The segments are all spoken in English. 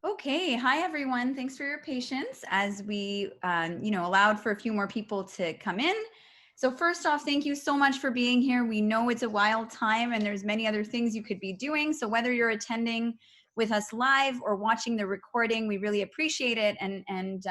Okay, hi everyone. Thanks for your patience as we, allowed for a few more people to come in. So first off, thank you so much for being here. We know it's a wild time and there's many other things you could be doing. So whether you're attending with us live or watching the recording, we really appreciate it. And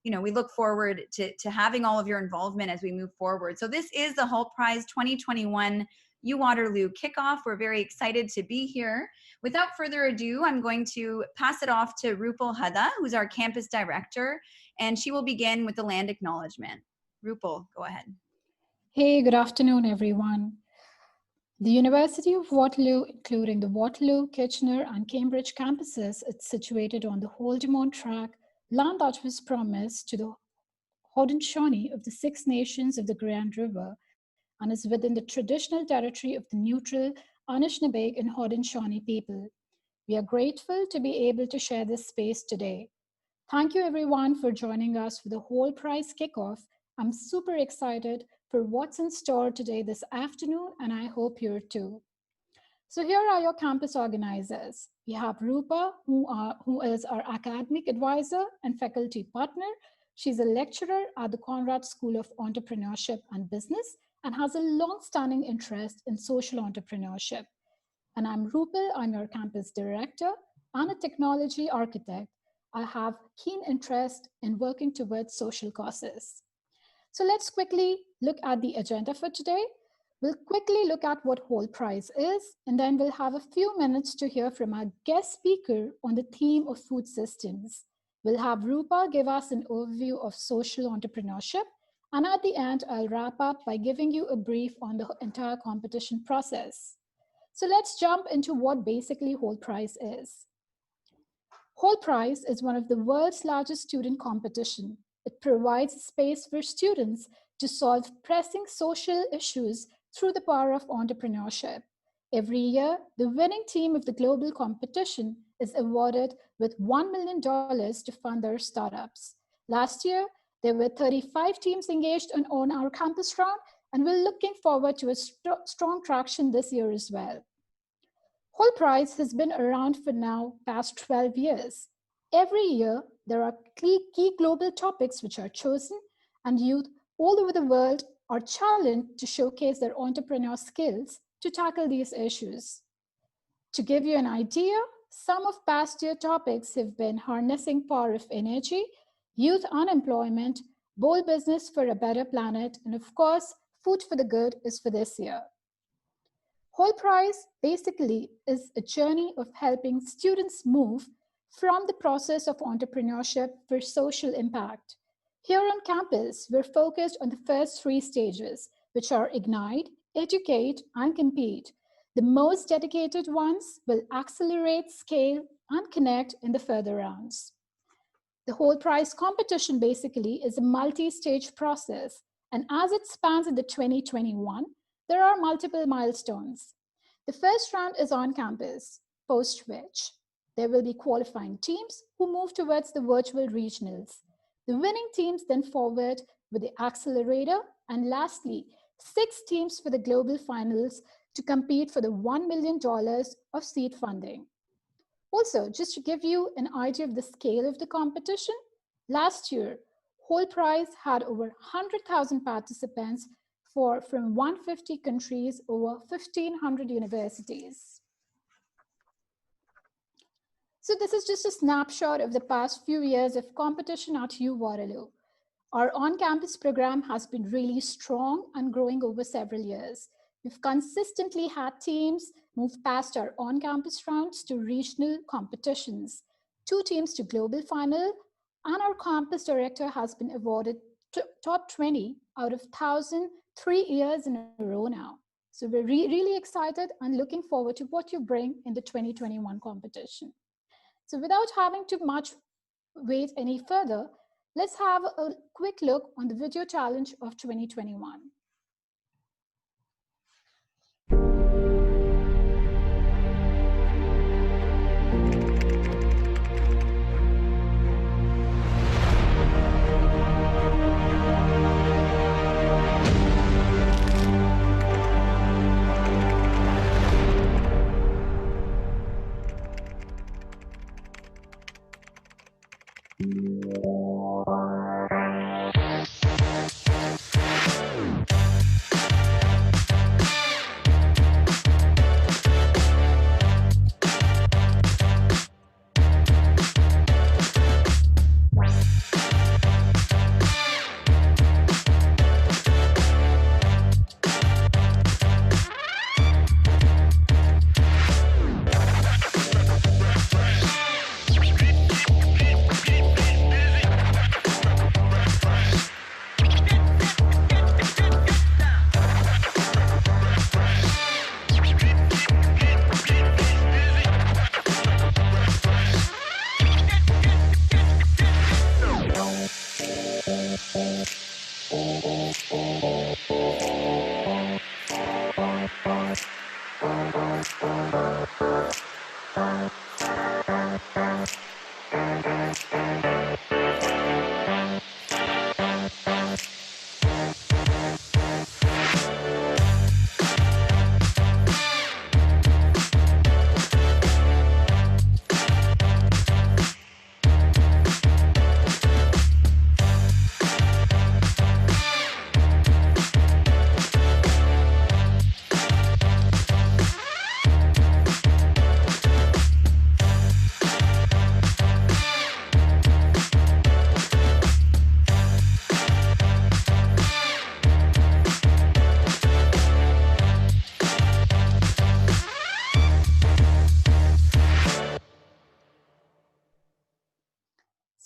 we look forward to having all of your involvement as we move forward. So this is the Hult Prize 2021 Waterloo kickoff. We're very excited to be here. Without further ado, I'm going to pass it off to Rupal Hada, who's our campus director, and she will begin with the land acknowledgement. Rupal, go ahead. Hey, good afternoon, everyone. The University of Waterloo, including the Waterloo, Kitchener, and Cambridge campuses, is situated on the Haldimand tract, land that was promised to the Haudenosaunee of the Six Nations of the Grand River, and is within the traditional territory of the neutral Anishinaabe and Haudenosaunee people. We are grateful to be able to share this space today. Thank you, everyone, for joining us for the Hult Prize kickoff. I'm super excited for what's in store today this afternoon, and I hope you're too. So here are your campus organizers. We have Rupa, who is our academic advisor and faculty partner. She's a lecturer at the Conrad School of Entrepreneurship and Business and has a long-standing interest in social entrepreneurship. And I'm Rupal, I'm your campus director and a technology architect. I have keen interest in working towards social causes. So let's quickly look at the agenda for today. We'll quickly look at what Hult Prize is, and then we'll have a few minutes to hear from our guest speaker on the theme of food systems. We'll have Rupa give us an overview of social entrepreneurship, and at the end, I'll wrap up by giving you a brief on the entire competition process. So let's jump into what basically Hult Prize is. Hult Prize is one of the world's largest student competition. It provides a space for students to solve pressing social issues through the power of entrepreneurship. Every year, the winning team of the global competition is awarded with $1 million to fund their startups. Last year, there were 35 teams engaged on our campus round, and we're looking forward to a strong traction this year as well. Hult Prize has been around for now past 12 years. Every year, there are key global topics which are chosen, and youth all over the world are challenged to showcase their entrepreneurial skills to tackle these issues. To give you an idea, some of past year topics have been harnessing power of energy, youth unemployment, bold business for a better planet, and of course, food for the good is for this year. Hult Prize basically is a journey of helping students move from the process of entrepreneurship for social impact. Here on campus, we're focused on the first three stages, which are Ignite, Educate, and Compete. The most dedicated ones will accelerate, scale, and connect in the further rounds. The Hult Prize competition basically is a multi-stage process, and as it spans into 2021, there are multiple milestones. The first round is on campus, post which there will be qualifying teams who move towards the virtual regionals. The winning teams then forward with the accelerator, and lastly, 6 teams for the global finals to compete for the $1 million of seed funding. Also, just to give you an idea of the scale of the competition, last year, Hult Prize had over 100,000 participants from 150 countries, over 1,500 universities. So this is just a snapshot of the past few years of competition at Waterloo. Our on-campus program has been really strong and growing over several years. We've consistently had teams move past our on-campus rounds to regional competitions, 2 teams to global final, and our campus director has been awarded top 20 out of 1,000 3 years in a row now. So we're really excited and looking forward to what you bring in the 2021 competition. So without having too much wait any further, let's have a quick look on the video challenge of 2021. So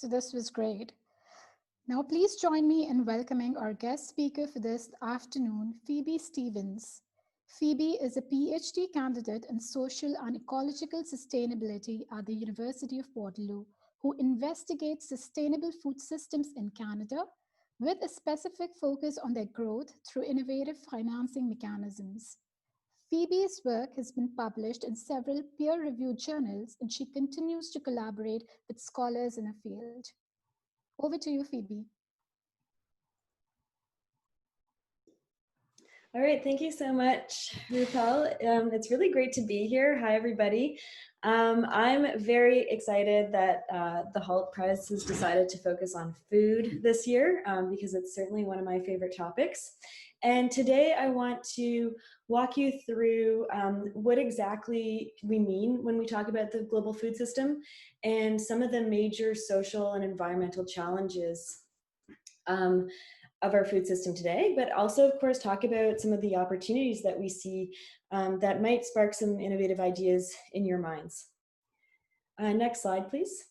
this was great. Now, please join me in welcoming our guest speaker for this afternoon, Phoebe Stevens. Phoebe is a PhD candidate in social and ecological sustainability at the University of Waterloo, who investigates sustainable food systems in Canada with a specific focus on their growth through innovative financing mechanisms. Phoebe's work has been published in several peer reviewed journals, and she continues to collaborate with scholars in her field. Over to you, Phoebe. All right, thank you so much, Rupal. It's really great to be here. Hi, everybody. I'm very excited that the Hult Prize has decided to focus on food this year because it's certainly one of my favorite topics. And today I want to walk you through what exactly we mean when we talk about the global food system and some of the major social and environmental challenges of our food system today, but also, of course, talk about some of the opportunities that we see that might spark some innovative ideas in your minds. Next slide, please.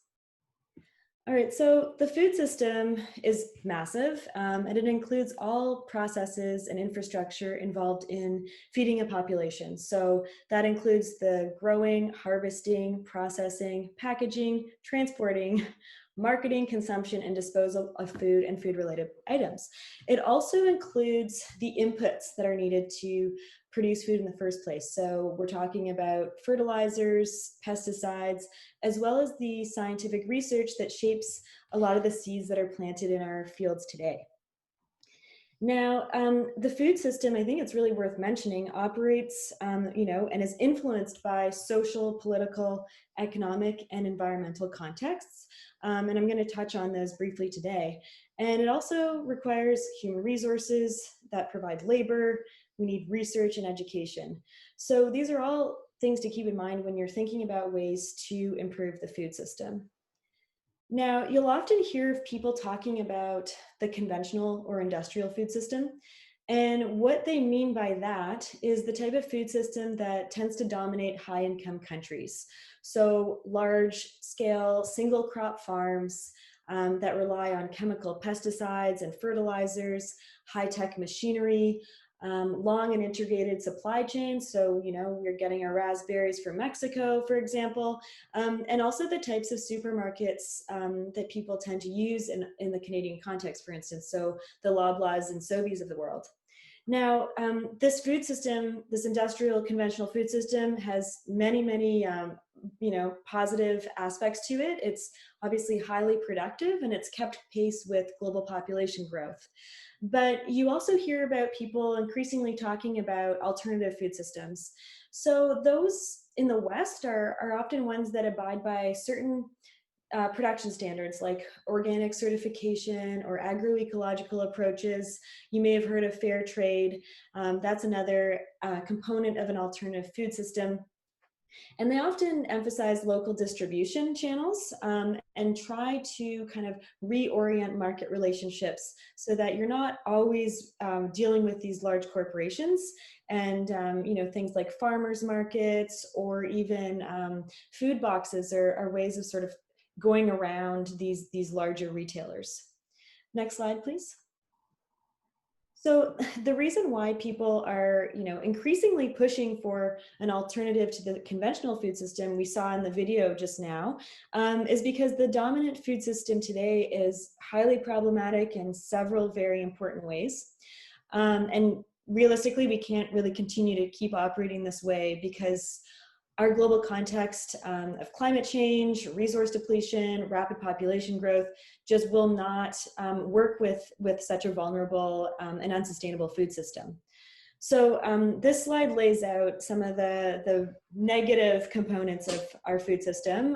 All right, so the food system is massive, and it includes all processes and infrastructure involved in feeding a population. So that includes the growing, harvesting, processing, packaging, transporting, marketing, consumption, and disposal of food and food-related items. It also includes the inputs that are needed to produce food in the first place. So we're talking about fertilizers, pesticides, as well as the scientific research that shapes a lot of the seeds that are planted in our fields today. Now, the food system, I think it's really worth mentioning, operates, and is influenced by social, political, economic, and environmental contexts. And I'm going to touch on those briefly today. And it also requires human resources that provide labor. We need research and education. So these are all things to keep in mind when you're thinking about ways to improve the food system. Now, you'll often hear of people talking about the conventional or industrial food system. And what they mean by that is the type of food system that tends to dominate high-income countries. So large-scale single-crop farms that rely on chemical pesticides and fertilizers, high-tech machinery, long and integrated supply chains. So, we're getting our raspberries from Mexico, for example, and also the types of supermarkets that people tend to use in the Canadian context, for instance. So the Loblaws and Sobeys of the world. Now, this food system, this industrial conventional food system has many, positive aspects to it. It's obviously highly productive and it's kept pace with global population growth. But you also hear about people increasingly talking about alternative food systems. So those in the West are often ones that abide by certain production standards like organic certification or agroecological approaches. You may have heard of fair trade. That's another component of an alternative food system. And they often emphasize local distribution channels and try to kind of reorient market relationships so that you're not always dealing with these large corporations and things like farmers markets or even food boxes are ways of sort of going around these larger retailers. Next slide, please. So the reason why people are, increasingly pushing for an alternative to the conventional food system we saw in the video just now is because the dominant food system today is highly problematic in several very important ways. And realistically, we can't really continue to keep operating this way because our global context of climate change, resource depletion, rapid population growth just will not work with such a vulnerable and unsustainable food system. So this slide lays out some of the negative components of our food system.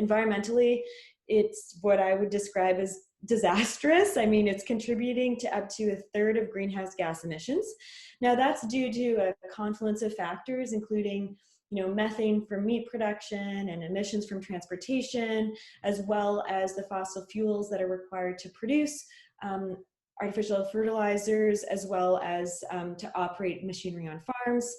Environmentally, it's what I would describe as disastrous. I mean, it's contributing to up to 1/3 of greenhouse gas emissions. Now that's due to a confluence of factors, including methane from meat production and emissions from transportation, as well as the fossil fuels that are required to produce artificial fertilizers, as well as to operate machinery on farms.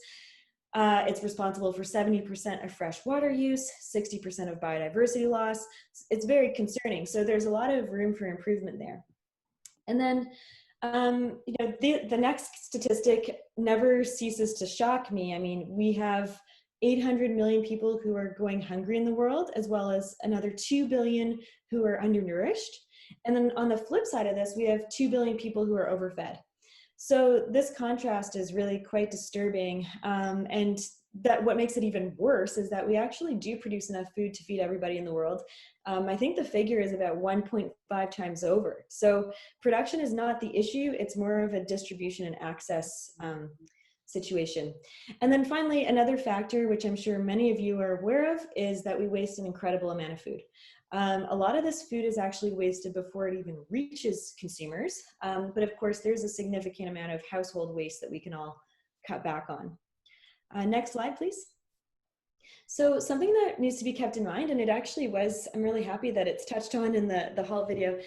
It's responsible for 70% of fresh water use, 60% of biodiversity loss. It's very concerning. So there's a lot of room for improvement there. And then the next statistic never ceases to shock me. I mean, we have 800 million people who are going hungry in the world, as well as another 2 billion who are undernourished. And then on the flip side of this, we have 2 billion people who are overfed. So this contrast is really quite disturbing. And that what makes it even worse is that we actually do produce enough food to feed everybody in the world. I think the figure is about 1.5 times over. So production is not the issue, it's more of a distribution and access situation. And then finally, another factor, which I'm sure many of you are aware of, is that we waste an incredible amount of food. A lot of this food is actually wasted before it even reaches consumers. But of course, there's a significant amount of household waste that we can all cut back on. Next slide, please. So something that needs to be kept in mind, and it actually was, I'm really happy that it's touched on in the Hult video,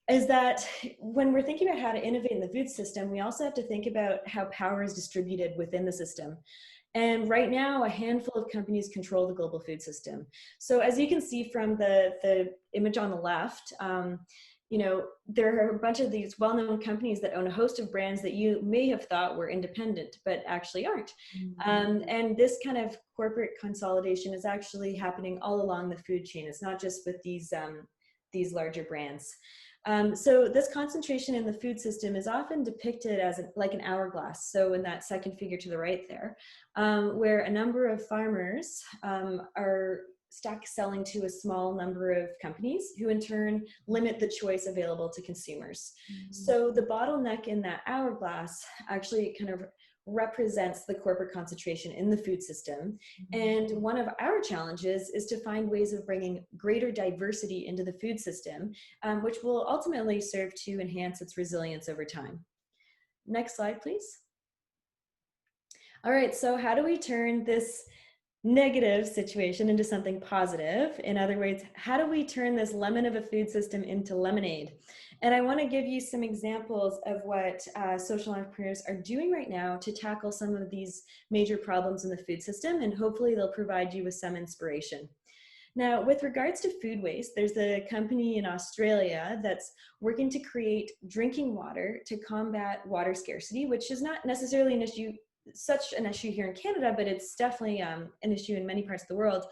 is that when we're thinking about how to innovate in the food system, we also have to think about how power is distributed within the system. And right now, a handful of companies control the global food system. So as you can see from the image on the left, there are a bunch of these well-known companies that own a host of brands that you may have thought were independent, but actually aren't. And this kind of corporate consolidation is actually happening all along the food chain. It's not just with these larger brands. So this concentration in the food system is often depicted as like an hourglass. So in that second figure to the right there, where a number of farmers are stuck selling to a small number of companies who in turn limit the choice available to consumers. So the bottleneck in that hourglass actually kind of represents the corporate concentration in the food system. And one of our challenges is to find ways of bringing greater diversity into the food system, which will ultimately serve to enhance its resilience over time. Next slide, please. All right, so how do we turn this negative situation into something positive? In other words, how do we turn this lemon of a food system into lemonade? And I want to give you some examples of what social entrepreneurs are doing right now to tackle some of these major problems in the food system, and hopefully they'll provide you with some inspiration. Now, with regards to food waste, there's a company in Australia that's working to create drinking water to combat water scarcity, which is not necessarily an issue, such an issue here in Canada, but it's definitely an issue in many parts of the world.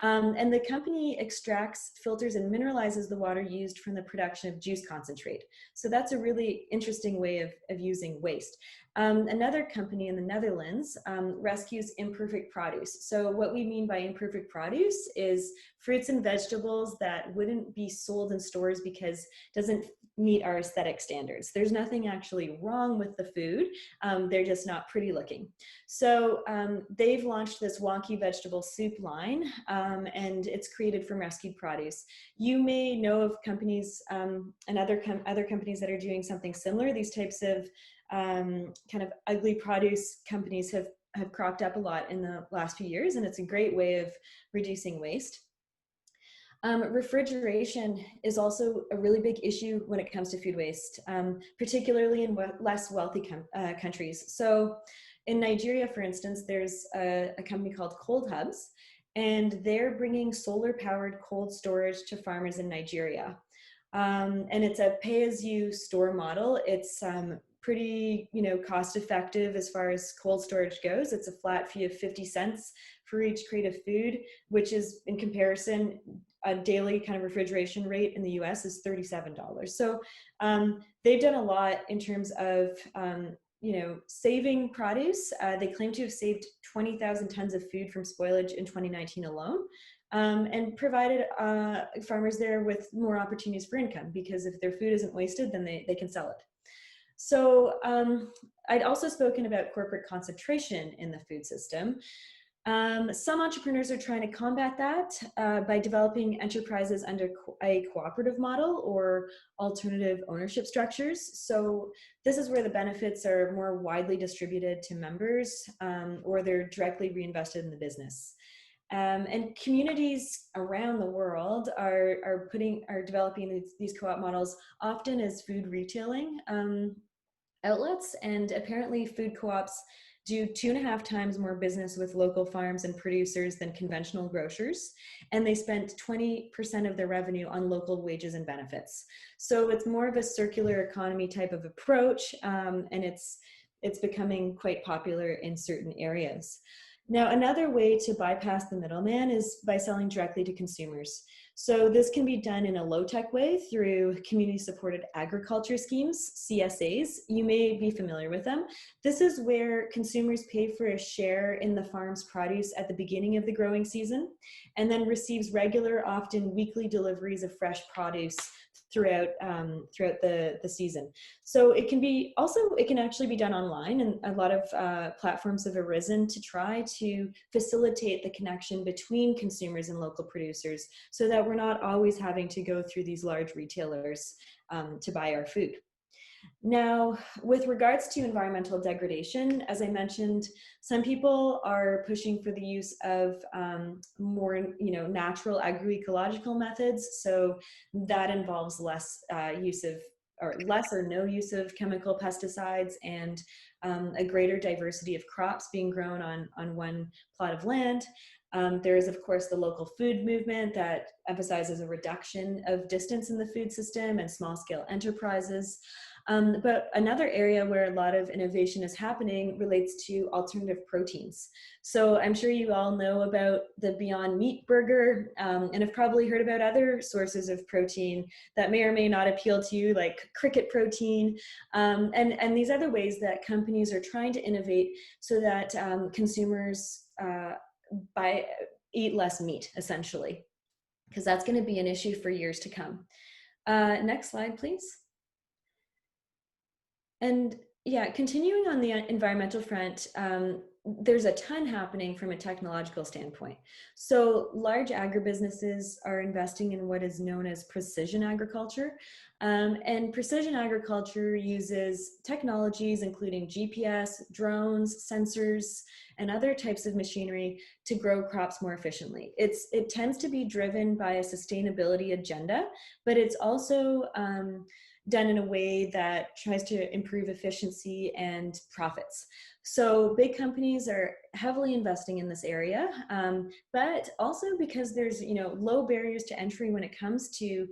And the company extracts, filters, and mineralizes the water used from the production of juice concentrate. So that's a really interesting way of using waste. Another company in the Netherlands rescues imperfect produce. So what we mean by imperfect produce is fruits and vegetables that wouldn't be sold in stores because it doesn't meet our aesthetic standards. There's nothing actually wrong with the food. They're just not pretty looking. So they've launched this wonky vegetable soup line, and it's created from rescued produce. You may know of companies and other companies that are doing something similar. These types of kind of ugly produce companies have cropped up a lot in the last few years, and it's a great way of reducing waste. Refrigeration is also a really big issue when it comes to food waste, particularly in less wealthy countries. So in Nigeria, for instance, there's a company called Cold Hubs, and they're bringing solar-powered cold storage to farmers in Nigeria. And it's a pay-as-you-store model. It's pretty, cost effective as far as cold storage goes. It's a flat fee of 50 cents for each crate of food, which is, in comparison, a daily kind of refrigeration rate in the US is $37. So they've done a lot in terms of, saving produce. They claim to have saved 20,000 tons of food from spoilage in 2019 alone. And provided farmers there with more opportunities for income, because if their food isn't wasted, then they can sell it. So I'd also spoken about corporate concentration in the food system. Some entrepreneurs are trying to combat that by developing enterprises under a cooperative model or alternative ownership structures. So this is where the benefits are more widely distributed to members, or they're directly reinvested in the business. And communities around the world are developing these co-op models, often as food retailing outlets. And apparently food co-ops do 2.5 times more business with local farms and producers than conventional grocers. And they spent 20% of their revenue on local wages and benefits. So it's more of a circular economy type of approach. And it's becoming quite popular in certain areas. Now, another way to bypass the middleman is by selling directly to consumers. So this can be done in a low-tech way through community-supported agriculture schemes, CSAs. You may be familiar with them. This is where consumers pay for a share in the farm's produce at the beginning of the growing season, and then receives regular, often weekly deliveries of fresh produce throughout the season. So it can actually be done online, and a lot of platforms have arisen to try to facilitate the connection between consumers and local producers, so that we're not always having to go through these large retailers to buy our food. Now, with regards to environmental degradation, as I mentioned, some people are pushing for the use of more, natural agroecological methods. So that involves less or no use of chemical pesticides, and a greater diversity of crops being grown on one plot of land. There is, of course, the local food movement that emphasizes a reduction of distance in the food system and small-scale enterprises. But another area where a lot of innovation is happening relates to alternative proteins. So I'm sure you all know about the Beyond Meat burger, and have probably heard about other sources of protein that may or may not appeal to you, like cricket protein, and these other ways that companies are trying to innovate so that consumers eat less meat, essentially, because that's going to be an issue for years to come. Next slide, please. And yeah, continuing on the environmental front, there's a ton happening from a technological standpoint. So large agribusinesses are investing in what is known as precision agriculture. And precision agriculture uses technologies including GPS, drones, sensors, and other types of machinery to grow crops more efficiently. It tends to be driven by a sustainability agenda, but it's also done in a way that tries to improve efficiency and profits. So big companies are heavily investing in this area, but also because there's low barriers to entry when it comes to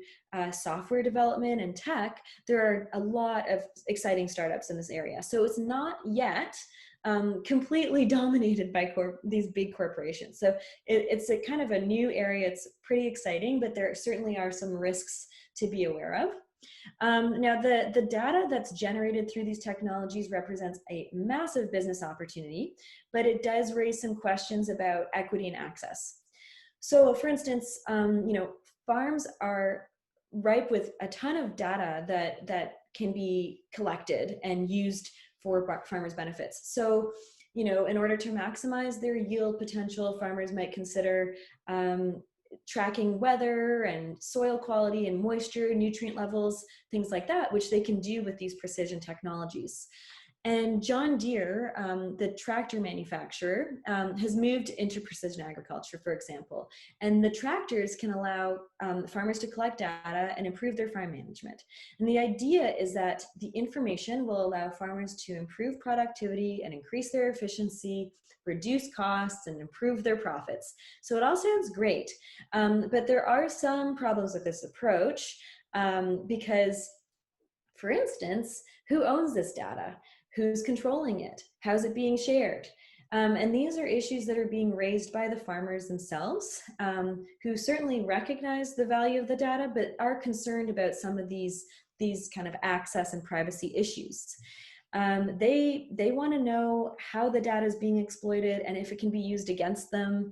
software development and tech, there are a lot of exciting startups in this area. So it's not yet completely dominated by these big corporations. So it's a kind of a new area. It's pretty exciting, but there certainly are some risks to be aware of. Now, the data that's generated through these technologies represents a massive business opportunity, but it does raise some questions about equity and access. So, for instance, farms are ripe with a ton of data that can be collected and used for farmers' benefits. So, in order to maximize their yield potential, farmers might consider tracking weather and soil quality and moisture, nutrient levels, things like that, which they can do with these precision technologies. And John Deere, the tractor manufacturer, has moved into precision agriculture, for example. And the tractors can allow farmers to collect data and improve their farm management. And the idea is that the information will allow farmers to improve productivity and increase their efficiency, reduce costs, and improve their profits. So it all sounds great, but there are some problems with this approach because, for instance, who owns this data? Who's controlling it? How's it being shared? And these are issues that are being raised by the farmers themselves, who certainly recognize the value of the data, but are concerned about some of these kind of access and privacy issues. They want to know how the data is being exploited and if it can be used against them,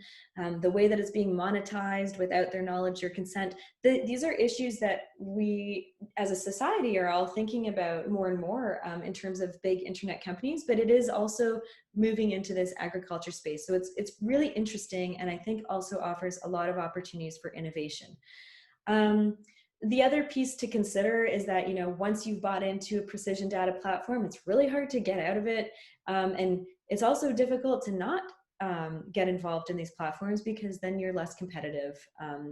the way that it's being monetized without their knowledge or consent. These are issues that we as a society are all thinking about more and more in terms of big internet companies, but it is also moving into this agriculture space. So it's really interesting, and I think also offers a lot of opportunities for innovation. The other piece to consider is that, once you've bought into a precision data platform, it's really hard to get out of it. And it's also difficult to not get involved in these platforms, because then you're less competitive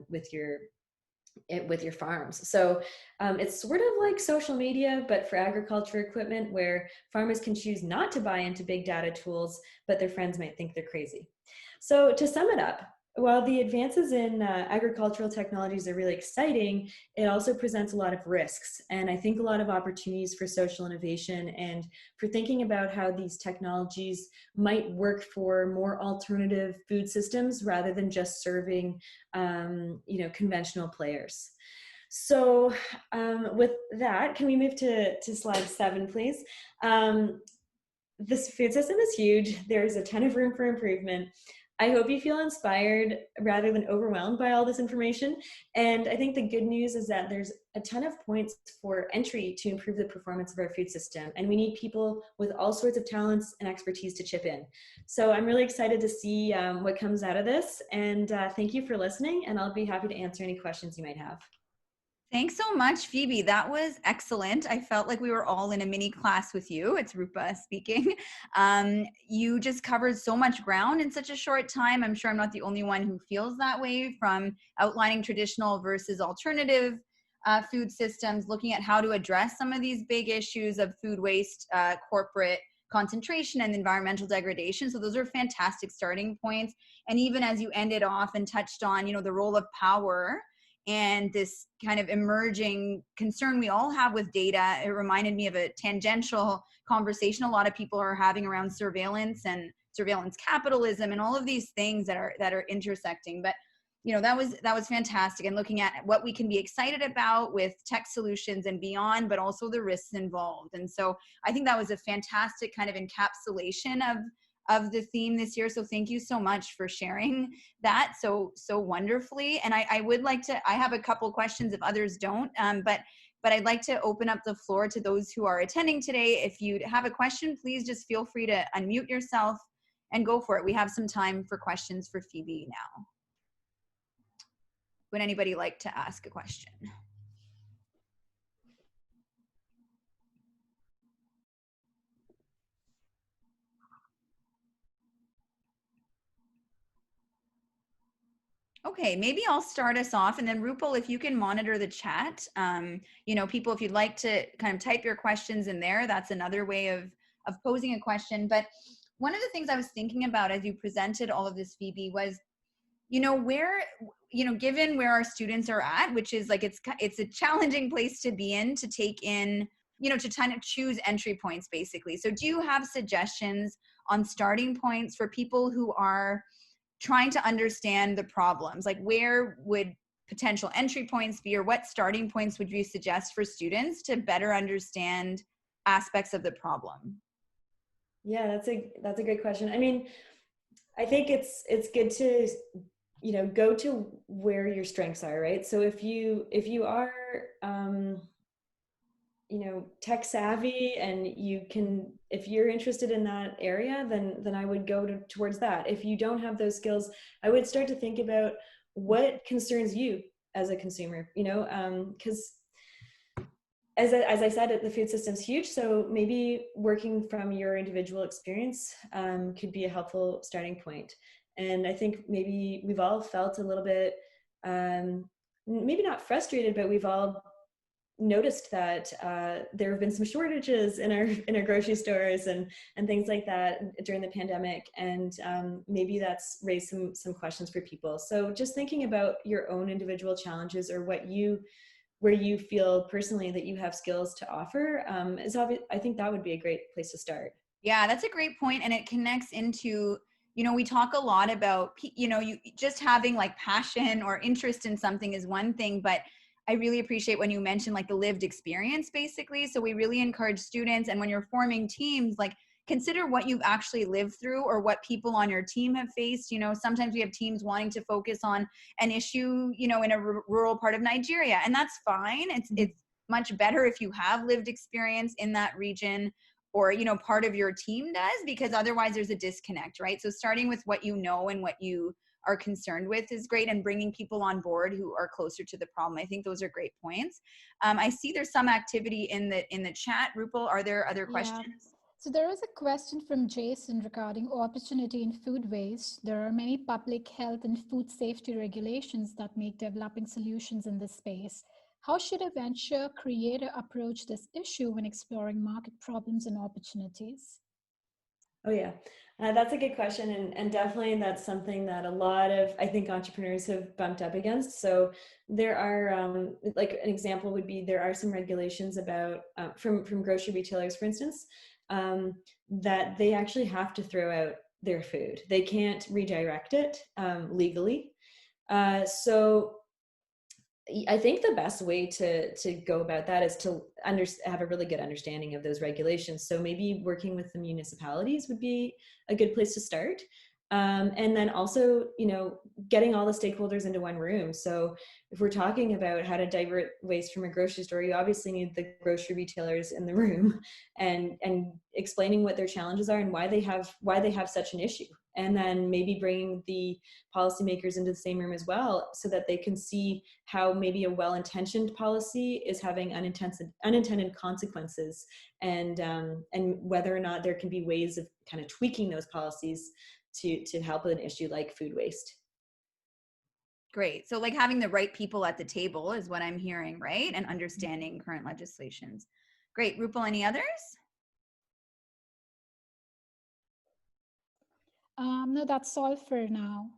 with your farms. So it's sort of like social media, but for agriculture equipment, where farmers can choose not to buy into big data tools, but their friends might think they're crazy. So to sum it up, while the advances in agricultural technologies are really exciting, it also presents a lot of risks, and I think a lot of opportunities for social innovation and for thinking about how these technologies might work for more alternative food systems rather than just serving conventional players. So with that, can we move to slide 7, please? This food system is huge. There's a ton of room for improvement. I hope you feel inspired rather than overwhelmed by all this information. And I think the good news is that there's a ton of points for entry to improve the performance of our food system. And we need people with all sorts of talents and expertise to chip in. So I'm really excited to see what comes out of this. And thank you for listening. And I'll be happy to answer any questions you might have. Thanks so much, Phoebe. That was excellent. I felt like we were all in a mini class with you. It's Rupa speaking. You just covered so much ground in such a short time. I'm sure I'm not the only one who feels that way, from outlining traditional versus alternative food systems, looking at how to address some of these big issues of food waste, corporate concentration, and environmental degradation. So those are fantastic starting points. And even as you ended off and touched on, the role of power and this kind of emerging concern we all have with data, it reminded me of a tangential conversation a lot of people are having around surveillance and surveillance capitalism and all of these things that are intersecting. But that was fantastic, and looking at what we can be excited about with tech solutions and beyond, but also the risks involved. And so I think that was a fantastic kind of encapsulation of the theme this year. So thank you so much for sharing that so wonderfully. And I would like to, I have a couple questions if others don't, but I'd like to open up the floor to those who are attending today. If you have a question, please just feel free to unmute yourself and go for it. We have some time for questions for Phoebe now. Would anybody like to ask a question? Okay, maybe I'll start us off, and then Rupal, if you can monitor the chat, people, if you'd like to kind of type your questions in there, that's another way of posing a question. But one of the things I was thinking about as you presented all of this, Phoebe, was, where, given where our students are at, which is like, it's a challenging place to be in, to take in, to kind of choose entry points, basically. So do you have suggestions on starting points for people who are trying to understand the problems? Like, where would potential entry points be, or what starting points would you suggest for students to better understand aspects of the problem? Yeah, that's a great question. I mean, I think it's good to, go to where your strengths are, right? So if you are tech savvy and if you're interested in that area, then I would go towards that. If you don't have those skills, I would start to think about what concerns you as a consumer, because as I said, the food system's huge. So maybe working from your individual experience could be a helpful starting point. And I think maybe we've all felt a little bit, maybe not frustrated, but we've all noticed that there have been some shortages in our grocery stores and things like that during the pandemic, and maybe that's raised some questions for people. So just thinking about your own individual challenges, or where you feel personally that you have skills to offer, is obvious. I think that would be a great place to start. Yeah, that's a great point, and it connects into, we talk a lot about, you just having like passion or interest in something is one thing, but I really appreciate when you mentioned like the lived experience, basically. So we really encourage students, and when you're forming teams, like consider what you've actually lived through or what people on your team have faced. Sometimes we have teams wanting to focus on an issue, in a rural part of Nigeria, and that's fine. It's much better if you have lived experience in that region, or part of your team does, because otherwise there's a disconnect, right? So starting with what you know and what you are concerned with is great, and bringing people on board who are closer to the problem. I think those are great points. I see there's some activity in the chat. Rupal, are there other questions? So there is a question from Jason regarding opportunity in food waste. There are many public health and food safety regulations that make developing solutions in this space. How should a venture creator approach this issue when exploring market problems and opportunities? Oh yeah, that's a good question, and definitely that's something that a lot of, I think, entrepreneurs have bumped up against. So there are, like an example would be, there are some regulations about from grocery retailers, for instance, that they actually have to throw out their food. They can't redirect it legally. So I think the best way to go about that is to have a really good understanding of those regulations. So maybe working with the municipalities would be a good place to start. And then also, getting all the stakeholders into one room. So if we're talking about how to divert waste from a grocery store, you obviously need the grocery retailers in the room and explaining what their challenges are and why they have such an issue. And then maybe bringing the policymakers into the same room as well, so that they can see how maybe a well-intentioned policy is having unintended consequences, and whether or not there can be ways of kind of tweaking those policies to help with an issue like food waste. Great. So like having the right people at the table is what I'm hearing, right? And understanding current legislations. Great. Rupal, any others? No, that's all for now.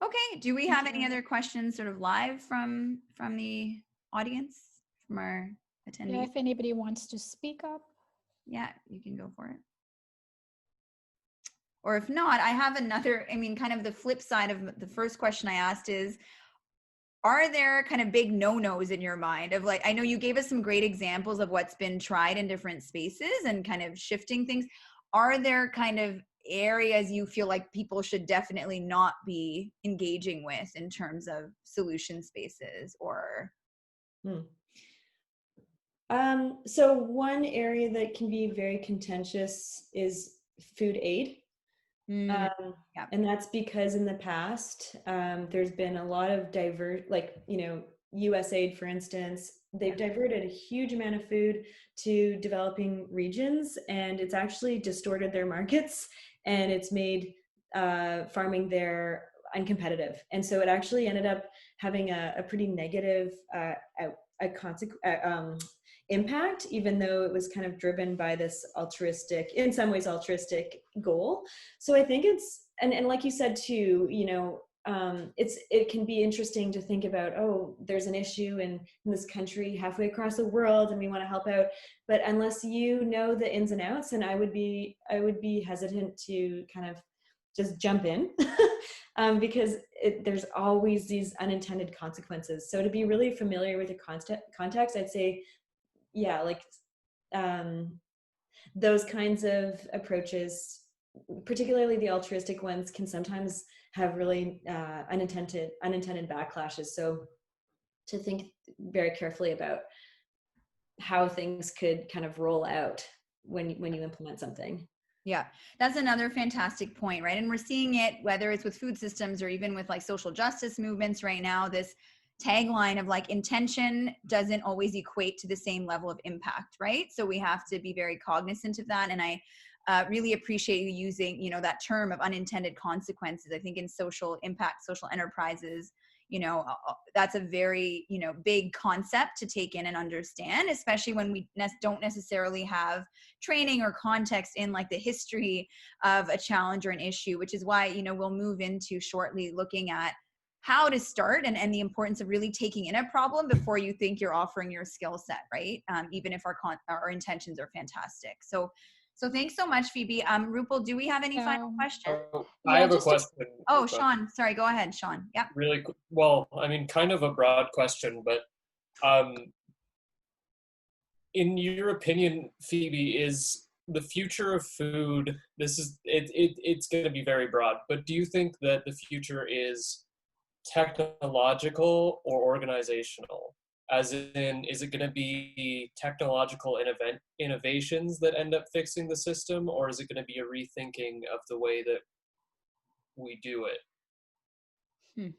Okay. Do we have any other questions sort of live from the audience, from our attendees? Yeah, if anybody wants to speak up. Yeah, you can go for it. Or if not, I have another, kind of the flip side of the first question I asked is, are there kind of big no-nos in your mind of, like, I know you gave us some great examples of what's been tried in different spaces and kind of shifting things. Are there kind of areas you feel like people should definitely not be engaging with in terms of solution spaces or? So one area that can be very contentious is food aid. Yeah. And that's because in the past, there's been a lot of USAID, for instance, they've diverted a huge amount of food to developing regions, and it's actually distorted their markets, and it's made farming there uncompetitive. And so it actually ended up having a pretty negative impact, even though it was kind of driven by this in some ways altruistic goal. So I think and like you said too, it can be interesting to think about, oh, there's an issue in this country halfway across the world and we want to help out. But unless you know the ins and outs, and I would be hesitant to kind of just jump in because there's always these unintended consequences. So to be really familiar with the context, I'd say, yeah, like those kinds of approaches, particularly the altruistic ones, can sometimes have really unintended backlashes. So to think very carefully about how things could kind of roll out when you implement something. Yeah, that's another fantastic point, right? And we're seeing it, whether it's with food systems or even with like social justice movements right now, this tagline of like intention doesn't always equate to the same level of impact, right? So we have to be very cognizant of that. And I really appreciate you using, you know, that term of unintended consequences. I think in social impact, social enterprises, you know, that's a very, you know, big concept to take in and understand, especially when we don't necessarily have training or context in like the history of a challenge or an issue, which is why, you know, we'll move into shortly looking at how to start and the importance of really taking in a problem before you think you're offering your skill set, right? Even if our intentions are fantastic. So thanks so much, Phoebe. Rupal, do we have any final questions? I have a question. Oh, Sean, sorry, go ahead, Sean. Yeah. Really, well, I mean, kind of a broad question, but in your opinion, Phoebe, is the future of food, it's going to be very broad, but do you think that the future is technological or organizational? As in, is it going to be technological innovations that end up fixing the system, or is it going to be a rethinking of the way that we do it?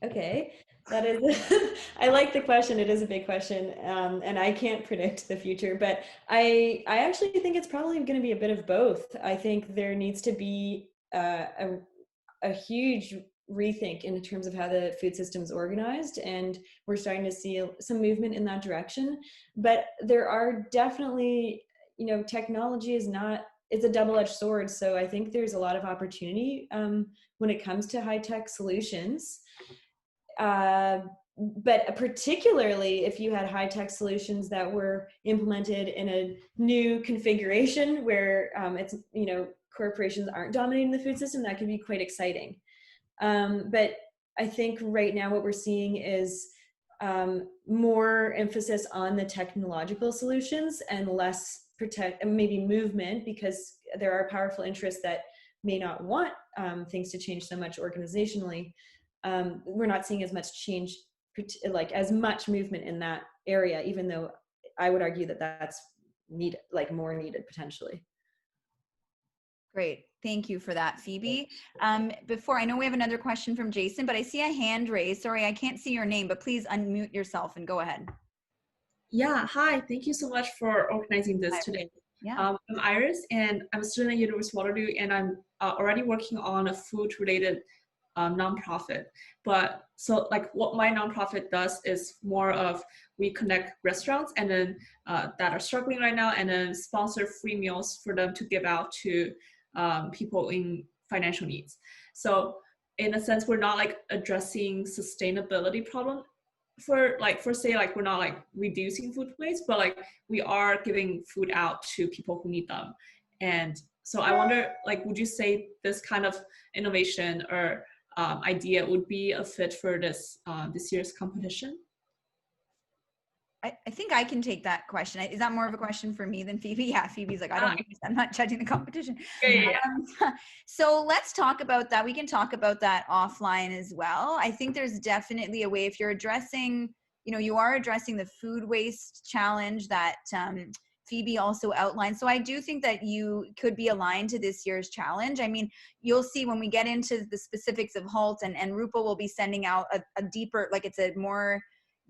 Okay, that is, I like the question. It is a big question, and I can't predict the future, but I actually think it's probably going to be a bit of both. I think there needs to be a huge rethink in terms of how the food system is organized, and we're starting to see some movement in that direction. But there are definitely, you know, technology it's a double-edged sword. So I think there's a lot of opportunity when it comes to high-tech solutions. But particularly if you had high-tech solutions that were implemented in a new configuration where it's, you know, corporations aren't dominating the food system, that could be quite exciting. But I think right now what we're seeing is more emphasis on the technological solutions and less maybe movement, because there are powerful interests that may not want things to change so much organizationally. We're not seeing as much change, like as much movement in that area, even though I would argue that that's needed, like more needed potentially. Great. Thank you for that, Phoebe. Before, I know we have another question from Jason, but I see a hand raised. Sorry, I can't see your name, but please unmute yourself and go ahead. Yeah, hi. Thank you so much for organizing this today. Yeah. I'm Iris, and I'm a student at University of Waterloo, and I'm already working on a food-related nonprofit. But so like what my nonprofit does is more of we connect restaurants and then that are struggling right now, and then sponsor free meals for them to give out to people in financial needs. So in a sense, we're not like addressing sustainability problem for say like we're not like reducing food waste, but like we are giving food out to people who need them. And so I wonder, like, would you say this kind of innovation or idea would be a fit for this year's competition? I think I can take that question. Is that more of a question for me than Phoebe? Yeah, Phoebe's like, I'm not judging the competition. Yeah. So let's talk about that. We can talk about that offline as well. I think there's definitely a way, if you're addressing, you know, you are addressing the food waste challenge that Phoebe also outlined. So I do think that you could be aligned to this year's challenge. I mean, you'll see when we get into the specifics of Hult, and Rupal will be sending out a deeper, like it's a more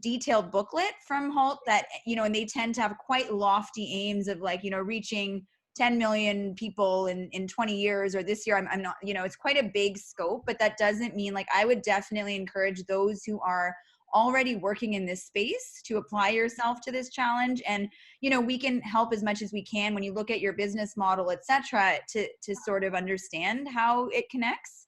detailed booklet from Hult that, you know, and they tend to have quite lofty aims of like, you know, reaching 10 million people in 20 years, or this year. I'm not, you know, it's quite a big scope, but that doesn't mean, like, I would definitely encourage those who are already working in this space to apply yourself to this challenge. And, you know, we can help as much as we can when you look at your business model, etc., to sort of understand how it connects.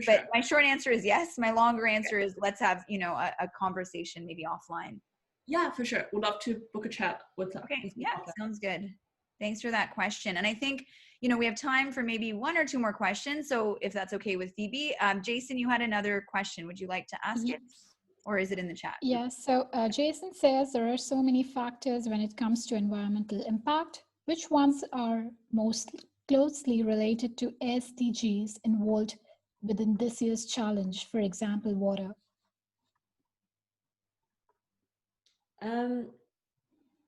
Sure. But my short answer is yes. My longer answer is let's have, you know, a conversation maybe offline. Yeah, for sure. We'd love to book a chat with them. Okay, yeah, sounds good. Thanks for that question. And I think, we have time for maybe one or two more questions. So if that's okay with Phoebe, Jason, you had another question. Would you like to ask it, or is it in the chat? Yes, so Jason says there are so many factors when it comes to environmental impact. Which ones are most closely related to SDGs involved within this year's challenge, for example, water?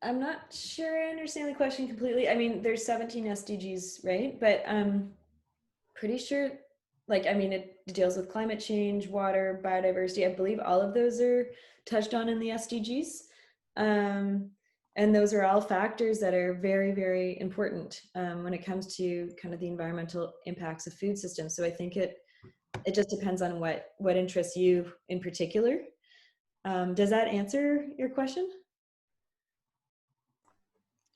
I'm not sure I understand the question completely. I mean, there's 17 SDGs, right? But I'm pretty sure, it deals with climate change, water, biodiversity. I believe all of those are touched on in the SDGs. And those are all factors that are very, very important when it comes to kind of the environmental impacts of food systems. So I think it just depends on what interests you in particular. Does that answer your question?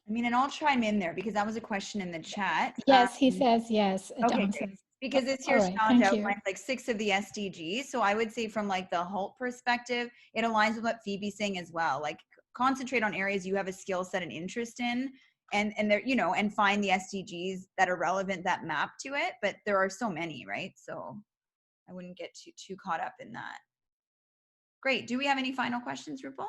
I mean, and I'll chime in there because that was a question in the chat. Yes, he says yes. It Okay, answers. great. Because this All year's right, challenge thank you. outlines like 6 of the SDGs. So I would say from like the Hult perspective, it aligns with what Phoebe's saying as well. Like concentrate on areas you have a skill set and interest in, and there, and find the SDGs that are relevant that map to it. But there are so many, right? So I wouldn't get too caught up in that. Great. Do we have any final questions, Rupal?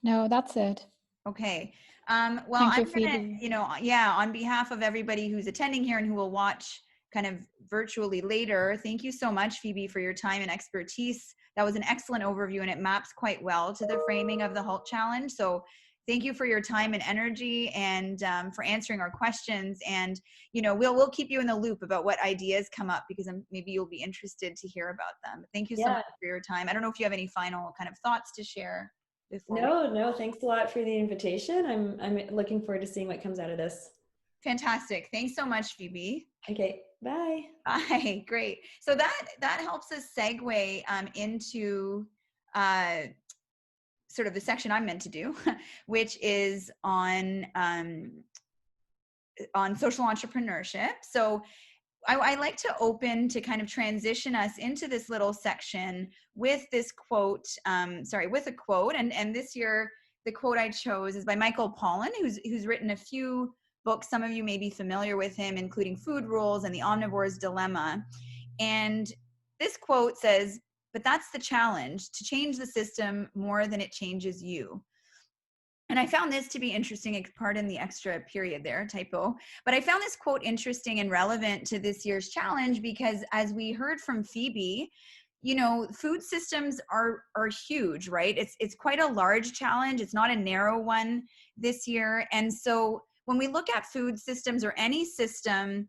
No, that's it. Okay. Well, Thank you, I'm gonna, Phoebe. on behalf of everybody who's attending here and who will watch kind of virtually later, thank you so much, Phoebe, for your time and expertise. That was an excellent overview, and it maps quite well to the framing of the Hult Challenge. So thank you for your time and energy, and for answering our questions. And we'll keep you in the loop about what ideas come up, because maybe you'll be interested to hear about them. Thank you so much for your time. I don't know if you have any final kind of thoughts to share. No, thanks a lot for the invitation. I'm looking forward to seeing what comes out of this. Fantastic. Thanks so much, Phoebe. Okay, bye. Bye. Great. So that helps us segue into sort of the section I'm meant to do, which is on social entrepreneurship. So I like to open to kind of transition us into this little section with this quote, with a quote. And this year, the quote I chose is by Michael Pollan, who's written a few books. Some of you may be familiar with him, including Food Rules and The Omnivore's Dilemma. And this quote says, "But that's the challenge, to change the system more than it changes you." And I found this to be interesting, pardon the extra period there, typo, but I found this quote interesting and relevant to this year's challenge because, as we heard from Phoebe, food systems are huge, right? It's quite a large challenge. It's not a narrow one this year. And so when we look at food systems or any system,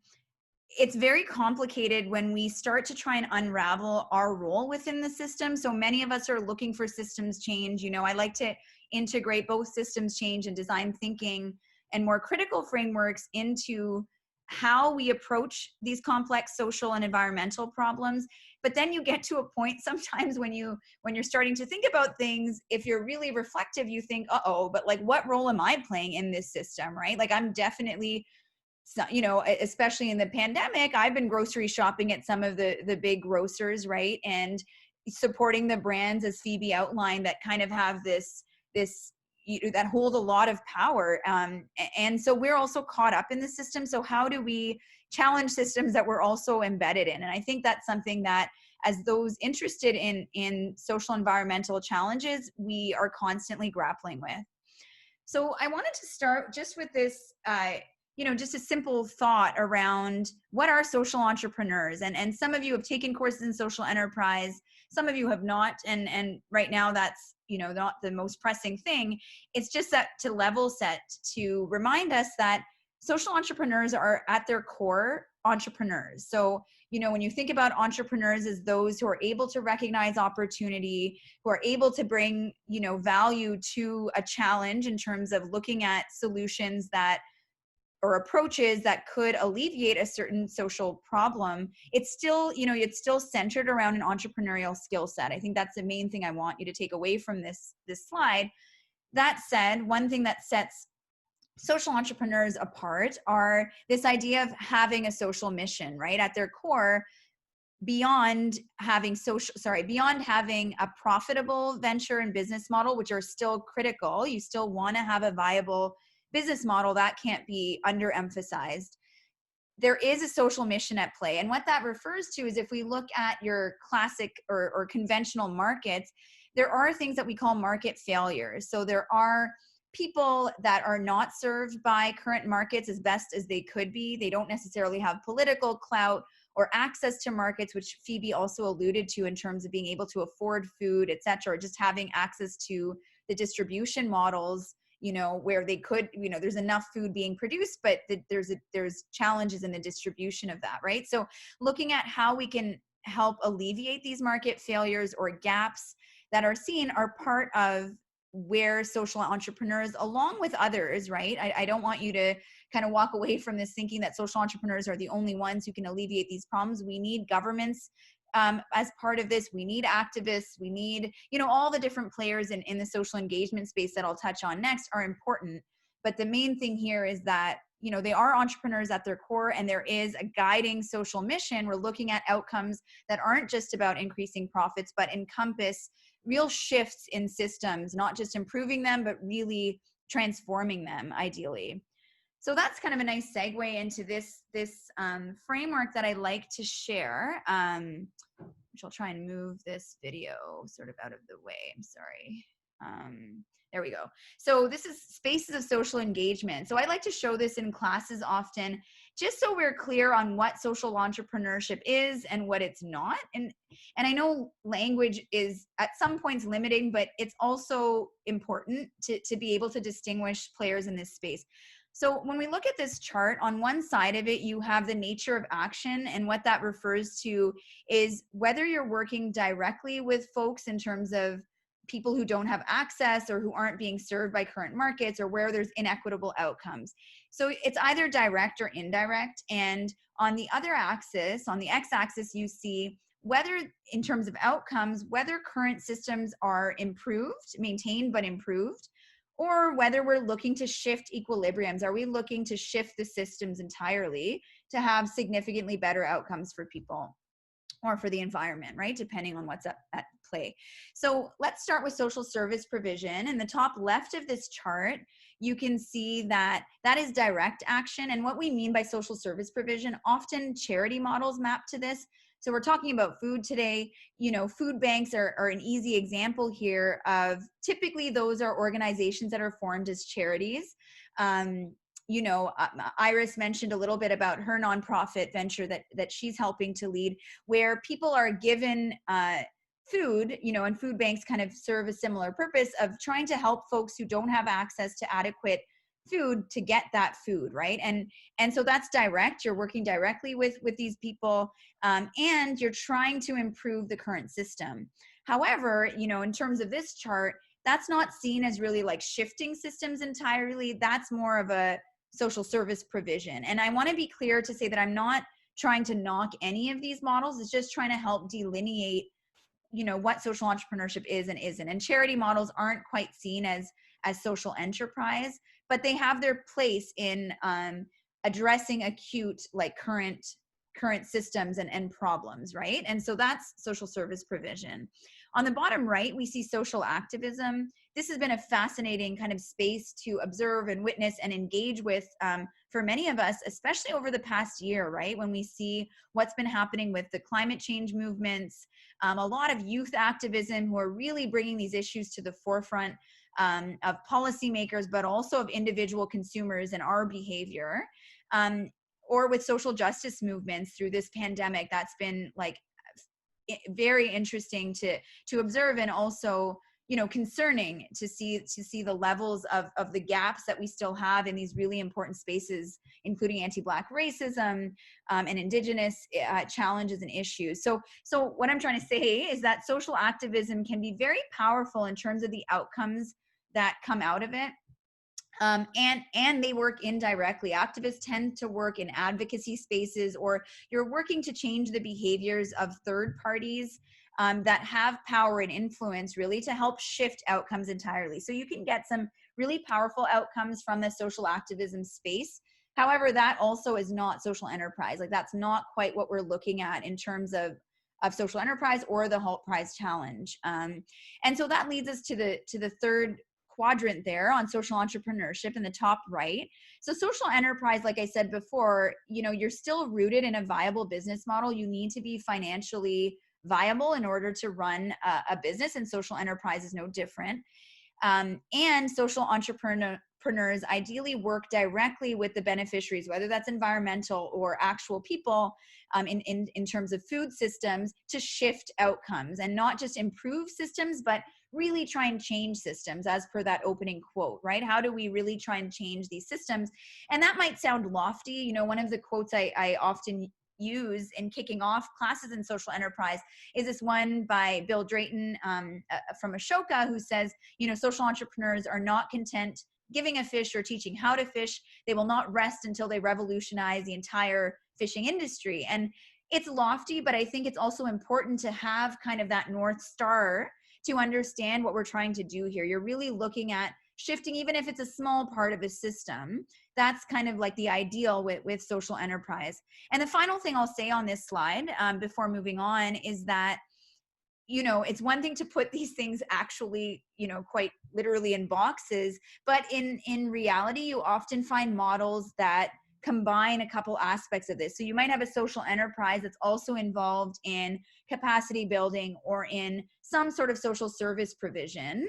it's very complicated when we start to try and unravel our role within the system. So many of us are looking for systems change. I like to integrate both systems change and design thinking and more critical frameworks into how we approach these complex social and environmental problems. But then you get to a point sometimes when you're starting to think about things, if you're really reflective, you think, but like, what role am I playing in this system, right? Like, I'm definitely, especially in the pandemic, I've been grocery shopping at some of the big grocers, right? And supporting the brands, as Phoebe outlined, that kind of have this that hold a lot of power. And so we're also caught up in the system. So how do we challenge systems that we're also embedded in? And I think that's something that, as those interested in social environmental challenges, we are constantly grappling with. So I wanted to start just with this, just a simple thought around what are social entrepreneurs. And some of you have taken courses in social enterprise, some of you have not. And right now that's, not the most pressing thing. It's just that to level set, to remind us that social entrepreneurs are at their core entrepreneurs. So, when you think about entrepreneurs as those who are able to recognize opportunity, who are able to bring, value to a challenge in terms of looking at solutions or approaches that could alleviate a certain social problem, it's still, it's still centered around an entrepreneurial skill set. I think that's the main thing I want you to take away from this slide. That said, one thing that sets social entrepreneurs apart are this idea of having a social mission, right? At their core, beyond having a profitable venture and business model, which are still critical. You still want to have a viable business model, that can't be underemphasized. There is a social mission at play. And what that refers to is, if we look at your classic or conventional markets, there are things that we call market failures. So there are people that are not served by current markets as best as they could be. They don't necessarily have political clout or access to markets, which Phoebe also alluded to in terms of being able to afford food, et cetera, or just having access to the distribution models, you know, where they could, you know, there's enough food being produced, but there's challenges in the distribution of that, right? So looking at how we can help alleviate these market failures or gaps that are seen are part of where social entrepreneurs, along with others, right? I don't want you to kind of walk away from this thinking that social entrepreneurs are the only ones who can alleviate these problems. We need governments as part of this. We need activists. We need, you know, all the different players in the social engagement space that I'll touch on next are important. But the main thing here is that, you know, they are entrepreneurs at their core, and there is a guiding social mission. We're looking at outcomes that aren't just about increasing profits, but encompass real shifts in systems, not just improving them, but really transforming them ideally. So that's kind of a nice segue into this framework that I like to share, which I'll try and move this video sort of out of the way. I'm sorry. There we go. So this is spaces of social engagement. So I like to show this in classes often, just so we're clear on what social entrepreneurship is and what it's not. And I know language is at some points limiting, but it's also important to be able to distinguish players in this space. So when we look at this chart, on one side of it, you have the nature of action, and what that refers to is whether you're working directly with folks in terms of people who don't have access or who aren't being served by current markets, or where there's inequitable outcomes. So it's either direct or indirect. And on the other axis, on the x-axis, you see whether, in terms of outcomes, whether current systems are improved, maintained but improved, or whether we're looking to shift equilibriums. Are we looking to shift the systems entirely to have significantly better outcomes for people or for the environment, right? Depending on what's at play. So let's start with social service provision. In the top left of this chart, you can see that that is direct action. And what we mean by social service provision, often charity models map to this. So we're talking about food today. You know, food banks are an easy example here of, typically those are organizations that are formed as charities. You know, Iris mentioned a little bit about her nonprofit venture that she's helping to lead, where people are given food, you know, and food banks kind of serve a similar purpose of trying to help folks who don't have access to adequate food to get that food, right? And so that's direct. You're working directly with these people, and you're trying to improve the current system. However, you know, in terms of this chart, that's not seen as really like shifting systems entirely. That's more of a social service provision. And I want to be clear to say that I'm not trying to knock any of these models. It's just trying to help delineate, you know, what social entrepreneurship is and isn't. And charity models aren't quite seen as social enterprise, but they have their place in addressing acute, like current systems and problems, right? And so that's social service provision. On the bottom right, we see social activism. This has been a fascinating kind of space to observe and witness and engage with for many of us, especially over the past year, right? When we see what's been happening with the climate change movements, a lot of youth activism who are really bringing these issues to the forefront of policymakers, but also of individual consumers and our behavior, or with social justice movements through this pandemic. That's been like very interesting to observe, and also, you know, concerning to see the levels of the gaps that we still have in these really important spaces, including anti-Black racism and Indigenous challenges and issues. So what I'm trying to say is that social activism can be very powerful in terms of the outcomes that come out of it. And they work indirectly. Activists tend to work in advocacy spaces, or you're working to change the behaviors of third parties that have power and influence, really to help shift outcomes entirely. So you can get some really powerful outcomes from the social activism space. However, that also is not social enterprise. Like, that's not quite what we're looking at in terms of social enterprise or the Hult Prize challenge. And so that leads us to the third quadrant there on social entrepreneurship in the top right. So social enterprise, like I said before, you know, you're still rooted in a viable business model. You need to be financially viable in order to run a business, and social enterprise is no different. And social entrepreneurs ideally work directly with the beneficiaries, whether that's environmental or actual people, in terms of food systems, to shift outcomes and not just improve systems, but really try and change systems, as per that opening quote, right? How do we really try and change these systems? And that might sound lofty. You know, one of the quotes I often use in kicking off classes in social enterprise is this one by Bill Drayton from Ashoka, who says, you know, social entrepreneurs are not content giving a fish or teaching how to fish. They will not rest until they revolutionize the entire fishing industry. And it's lofty, but I think it's also important to have kind of that North Star to understand what we're trying to do here. You're really looking at shifting, even if it's a small part of a system. That's kind of like the ideal with social enterprise. And the final thing I'll say on this slide before moving on is that, you know, it's one thing to put these things actually, you know, quite literally in boxes, but in reality, you often find models that combine a couple aspects of this. So you might have a social enterprise that's also involved in capacity building or in some sort of social service provision.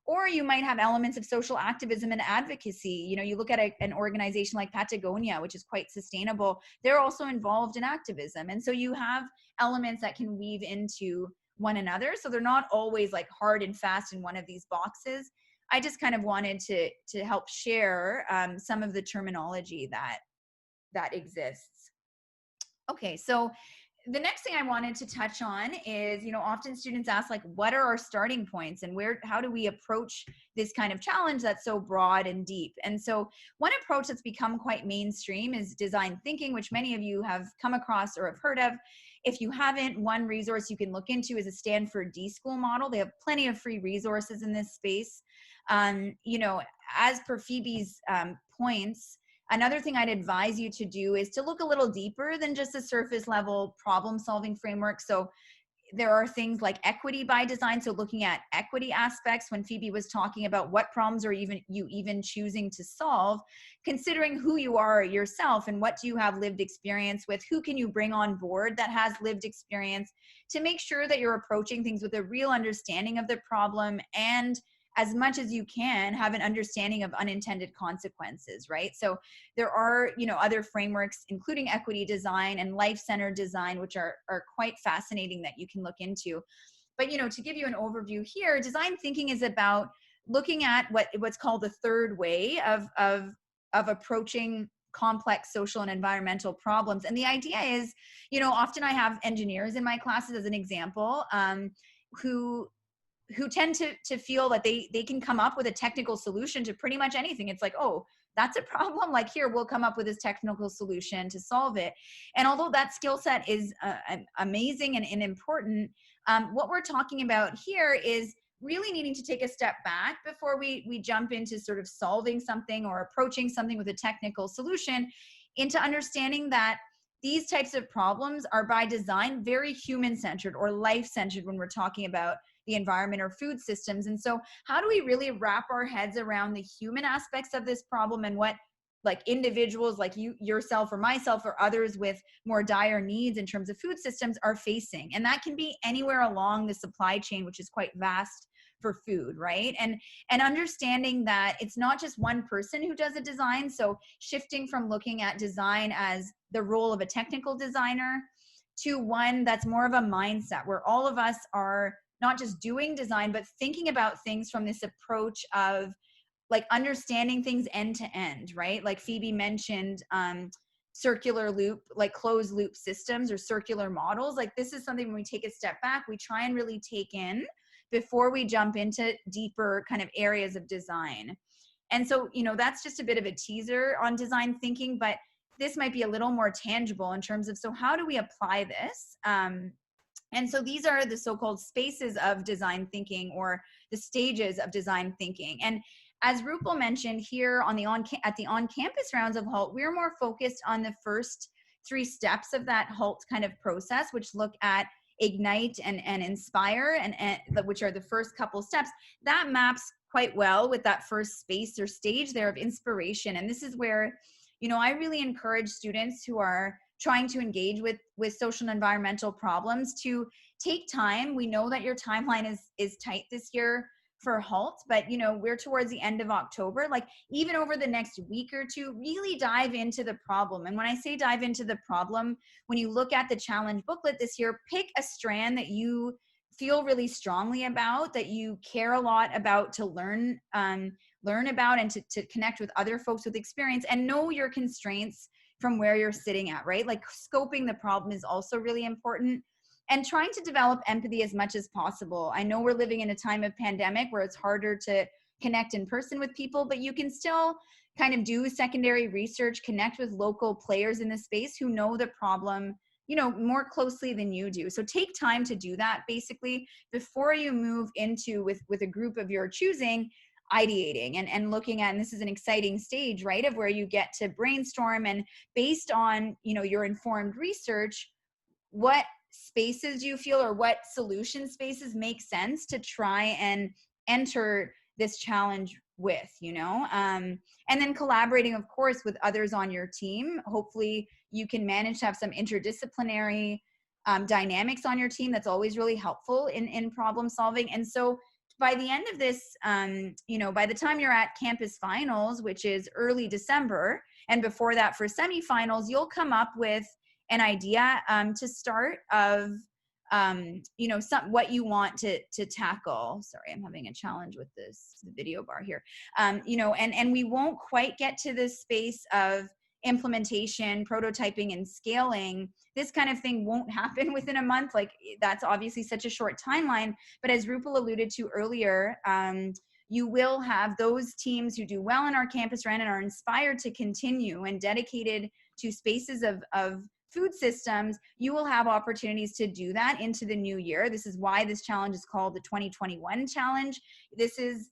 Or you might have elements of social activism and advocacy. You know, you look at an organization like Patagonia, which is quite sustainable. They're also involved in activism. And so you have elements that can weave into one another. So they're not always like hard and fast in one of these boxes. I just kind of wanted to help share some of the terminology that exists. Okay, so the next thing I wanted to touch on is, you know, often students ask, like, what are our starting points and how do we approach this kind of challenge that's so broad and deep? And so one approach that's become quite mainstream is design thinking, which many of you have come across or have heard of. If you haven't, one resource you can look into is a Stanford D-School model. They have plenty of free resources in this space. You know, as per Phoebe's points, another thing I'd advise you to do is to look a little deeper than just a surface level problem solving framework. So there are things like equity by design. So looking at equity aspects, when Phoebe was talking about what problems are you even choosing to solve, considering who you are yourself and what do you have lived experience with, who can you bring on board that has lived experience, to make sure that you're approaching things with a real understanding of the problem, and as much as you can have an understanding of unintended consequences, right? So there are, you know, other frameworks, including equity design and life-centered design, which are quite fascinating that you can look into. But, you know, to give you an overview here, design thinking is about looking at what's called the third way of approaching complex social and environmental problems. And the idea is, you know, often I have engineers in my classes as an example, who tend to feel that they can come up with a technical solution to pretty much anything. It's like, oh, that's a problem. Like, here, we'll come up with this technical solution to solve it. And although that skill set is amazing and important, what we're talking about here is really needing to take a step back before we jump into sort of solving something or approaching something with a technical solution, into understanding that these types of problems are by design very human-centered or life-centered when we're talking about the environment or food systems. And so how do we really wrap our heads around the human aspects of this problem, and what, like, individuals like you, yourself or myself or others with more dire needs in terms of food systems are facing? And that can be anywhere along the supply chain, which is quite vast for food, right? And understanding that it's not just one person who does a design. So shifting from looking at design as the role of a technical designer to one that's more of a mindset, where all of us are not just doing design, but thinking about things from this approach of, like, understanding things end to end, right? Like Phoebe mentioned, circular loop, like closed loop systems or circular models. Like, this is something when we take a step back, we try and really take in before we jump into deeper kind of areas of design. And so, you know, that's just a bit of a teaser on design thinking, but this might be a little more tangible in terms of, so how do we apply this? And so these are the so-called spaces of design thinking, or the stages of design thinking. And as Rupal mentioned here at the on-campus rounds of Hult, we're more focused on the first 3 steps of that Hult kind of process, which look at ignite and inspire, which are the first couple steps, that maps quite well with that first space or stage there of inspiration. And this is where, I really encourage students who are trying to engage with social and environmental problems to take time. We know that your timeline is tight this year for Hult, but we're towards the end of October. Like, even over the next week or two, really dive into the problem. And when I say dive into the problem, when you look at the challenge booklet this year, pick a strand that you feel really strongly about, that you care a lot about, to learn about, and to connect with other folks with experience, and know your constraints from where you're sitting at, right? Like, scoping the problem is also really important, and trying to develop empathy as much as possible. I know we're living in a time of pandemic where it's harder to connect in person with people, but you can still kind of do secondary research, connect with local players in the space who know the problem, more closely than you do. So take time to do that, basically, before you move into with a group of your choosing, ideating and looking at, and this is an exciting stage, right, of where you get to brainstorm, and based on, your informed research, what spaces do you feel, or what solution spaces make sense to try and enter this challenge with, and then collaborating, of course, with others on your team. Hopefully you can manage to have some interdisciplinary dynamics on your team. That's always really helpful in problem solving. And so by the end of this, by the time you're at campus finals, which is early December, and before that for semifinals, you'll come up with an idea to start of what you want to tackle. Sorry, I'm having a challenge with the video bar here. And we won't quite get to this space of implementation, prototyping, and scaling. This kind of thing won't happen within a month. Like, that's obviously such a short timeline. But as Rupal alluded to earlier, you will have those teams who do well in our campus run and are inspired to continue and dedicated to spaces of food systems. You will have opportunities to do that into the new year. This is why this challenge is called the 2021 challenge. This is,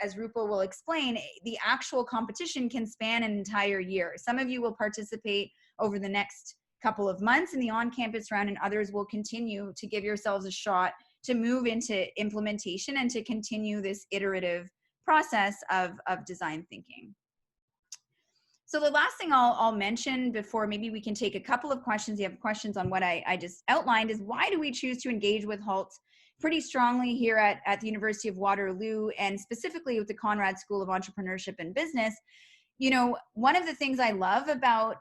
as Rupal will explain, the actual competition can span an entire year. Some of you will participate over the next couple of months in the on-campus round, and others will continue to give yourselves a shot to move into implementation and to continue this iterative process of design thinking. So the last thing I'll mention before maybe we can take a couple of questions, you have questions on what I just outlined, is why do we choose to engage with Hult pretty strongly here at the University of Waterloo, and specifically with the Conrad School of Entrepreneurship and Business. One of the things I love about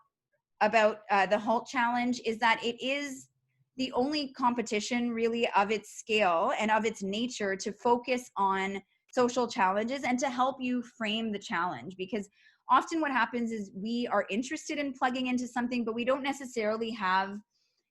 the Hult Challenge is that it is the only competition really of its scale and of its nature to focus on social challenges and to help you frame the challenge. Because often what happens is we are interested in plugging into something, but we don't necessarily have,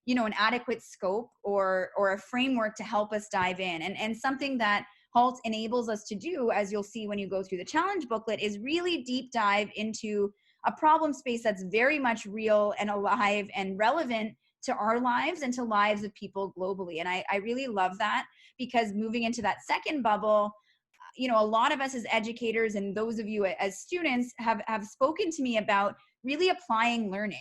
an adequate scope or a framework to help us dive in. And something that Hult enables us to do, as you'll see when you go through the challenge booklet, is really deep dive into a problem space that's very much real and alive and relevant to our lives and to lives of people globally. And I really love that, because moving into that second bubble, a lot of us as educators and those of you as students have spoken to me about really applying learning,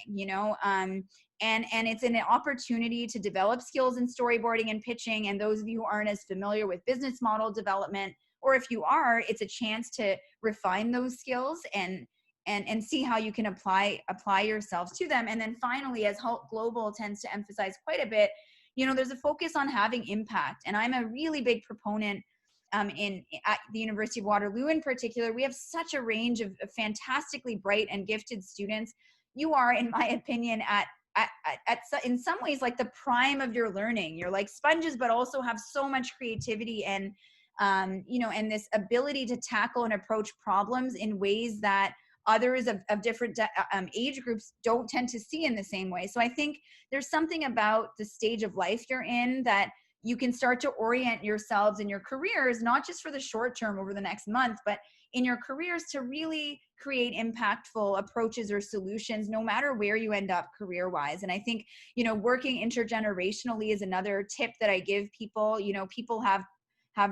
and it's an opportunity to develop skills in storyboarding and pitching. And those of you who aren't as familiar with business model development, or if you are, it's a chance to refine those skills and see how you can apply yourselves to them. And then finally, as Hult Global tends to emphasize quite a bit, there's a focus on having impact. And I'm a really big proponent at the University of Waterloo in particular. We have such a range of fantastically bright and gifted students. You are, in my opinion, in some ways like the prime of your learning. You're like sponges, but also have so much creativity and and this ability to tackle and approach problems in ways that others of different age groups don't tend to see in the same way. So I think there's something about the stage of life you're in that you can start to orient yourselves in your careers, not just for the short term over the next month, but in your careers to really create impactful approaches or solutions, no matter where you end up career-wise. And I think, working intergenerationally is another tip that I give people. People have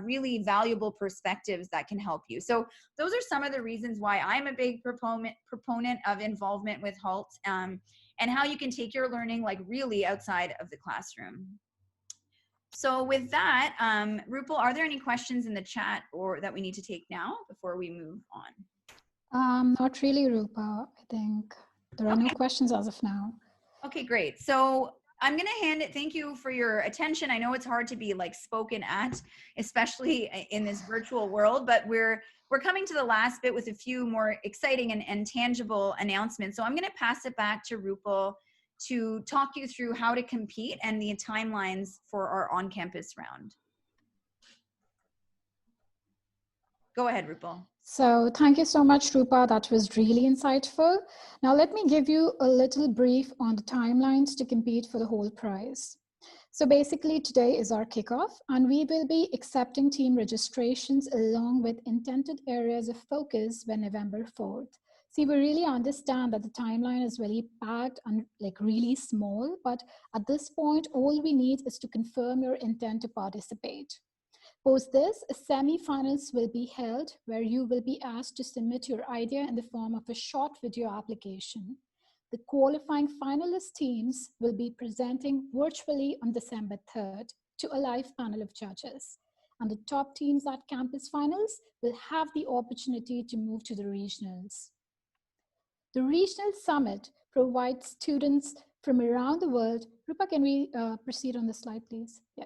really valuable perspectives that can help you. So those are some of the reasons why I'm a big proponent of involvement with Hult, and how you can take your learning like really outside of the classroom. So with that, Rupal, are there any questions in the chat or that we need to take now before we move on? Not really, Rupa. I think there are no questions as of now. Okay, great. So I'm going to hand it. Thank you for your attention. I know it's hard to be like spoken at, especially in this virtual world, but we're coming to the last bit with a few more exciting and tangible announcements. So I'm going to pass it back to Rupal to talk you through how to compete and the timelines for our on-campus round. Go ahead, Rupal. So thank you so much, Rupa. That was really insightful. Now let me give you a little brief on the timelines to compete for the Hult Prize. So basically today is our kickoff and we will be accepting team registrations along with intended areas of focus by November 4th. See, we really understand that the timeline is really packed and like really small, but at this point, all we need is to confirm your intent to participate. Post this, semi-finals will be held where you will be asked to submit your idea in the form of a short video application. The qualifying finalist teams will be presenting virtually on December 3rd to a live panel of judges. And the top teams at campus finals will have the opportunity to move to the regionals. The regional summit provides students from around the world. Rupa, can we proceed on the slide, please? Yeah.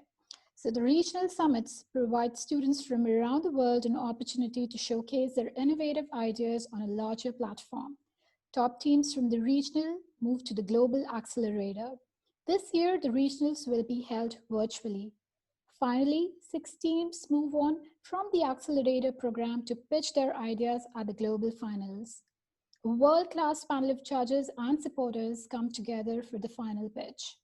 So the regional summits provide students from around the world an opportunity to showcase their innovative ideas on a larger platform. Top teams from the regional move to the global accelerator. This year, the regionals will be held virtually. Finally, 6 teams move on from the accelerator program to pitch their ideas at the global finals. A world-class panel of judges and supporters come together for the final pitch.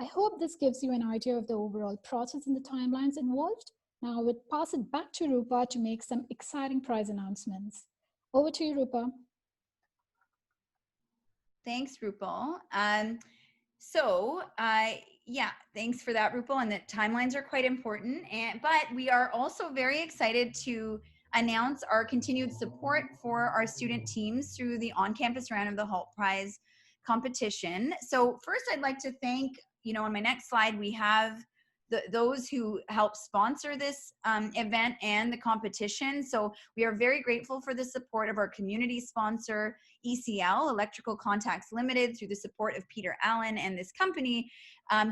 I hope this gives you an idea of the overall process and the timelines involved. Now I would pass it back to Rupa to make some exciting prize announcements. Over to you, Rupa. Thanks, Rupal. Yeah, thanks for that, Rupal. And the timelines are quite important. But we are also very excited to announce our continued support for our student teams through the on-campus round of the Hult Prize competition. So first, I'd like to thank, on my next slide, we have those who help sponsor this event and the competition. So we are very grateful for the support of our community sponsor, ECL, Electrical Contacts Limited, through the support of Peter Allen and this company,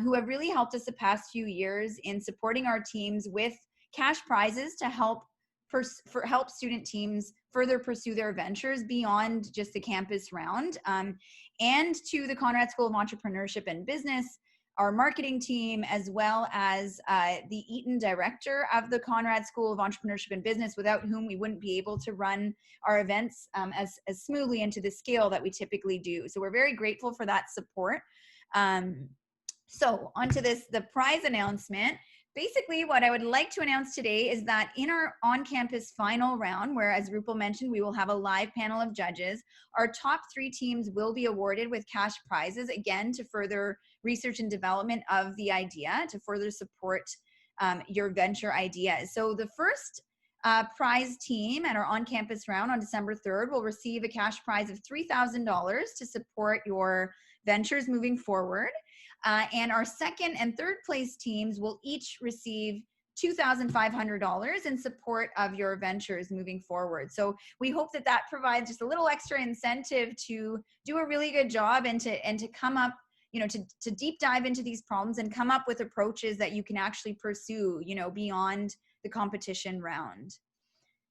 who have really helped us the past few years in supporting our teams with cash prizes to help student teams further pursue their ventures beyond just the campus round. And to the Conrad School of Entrepreneurship and Business, our marketing team, as well as the Eaton director of the Conrad School of Entrepreneurship and Business, without whom we wouldn't be able to run our events as smoothly and to the scale that we typically do. So we're very grateful for that support. So onto the prize announcement. Basically, what I would like to announce today is that in our on-campus final round, where, as Rupal mentioned, we will have a live panel of judges, our top 3 teams will be awarded with cash prizes, again, to further research and development of the idea, to further support your venture ideas. So the first prize team at our on-campus round on December 3rd will receive a cash prize of $3,000 to support your ventures moving forward. And our second and third place teams will each receive $2,500 in support of your ventures moving forward. So we hope that that provides just a little extra incentive to do a really good job and to come up, to deep dive into these problems and come up with approaches that you can actually pursue, beyond the competition round.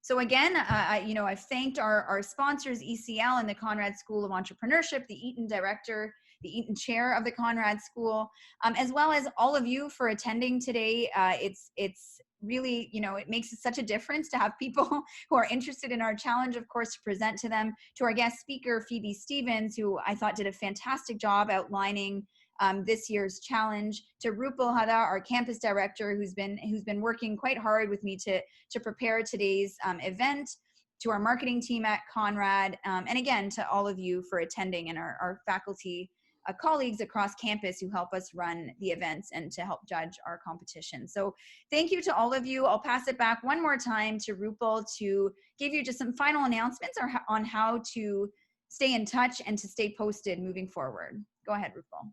So again, I've thanked our sponsors, ECL and the Conrad School of Entrepreneurship, the Eaton director, the Eaton chair of the Conrad School, as well as all of you for attending today. It's really, it makes such a difference to have people who are interested in our challenge, of course, to present to them, to our guest speaker, Phoebe Stevens, who I thought did a fantastic job outlining this year's challenge, to Rupal Hada, our campus director, who's been working quite hard with me to prepare today's event, to our marketing team at Conrad, and again, to all of you for attending, and our faculty colleagues across campus who help us run the events and to help judge our competition. So thank you to all of you. I'll pass it back one more time to Rupal to give you just some final announcements on how to stay in touch and to stay posted moving forward. Go ahead, Rupal.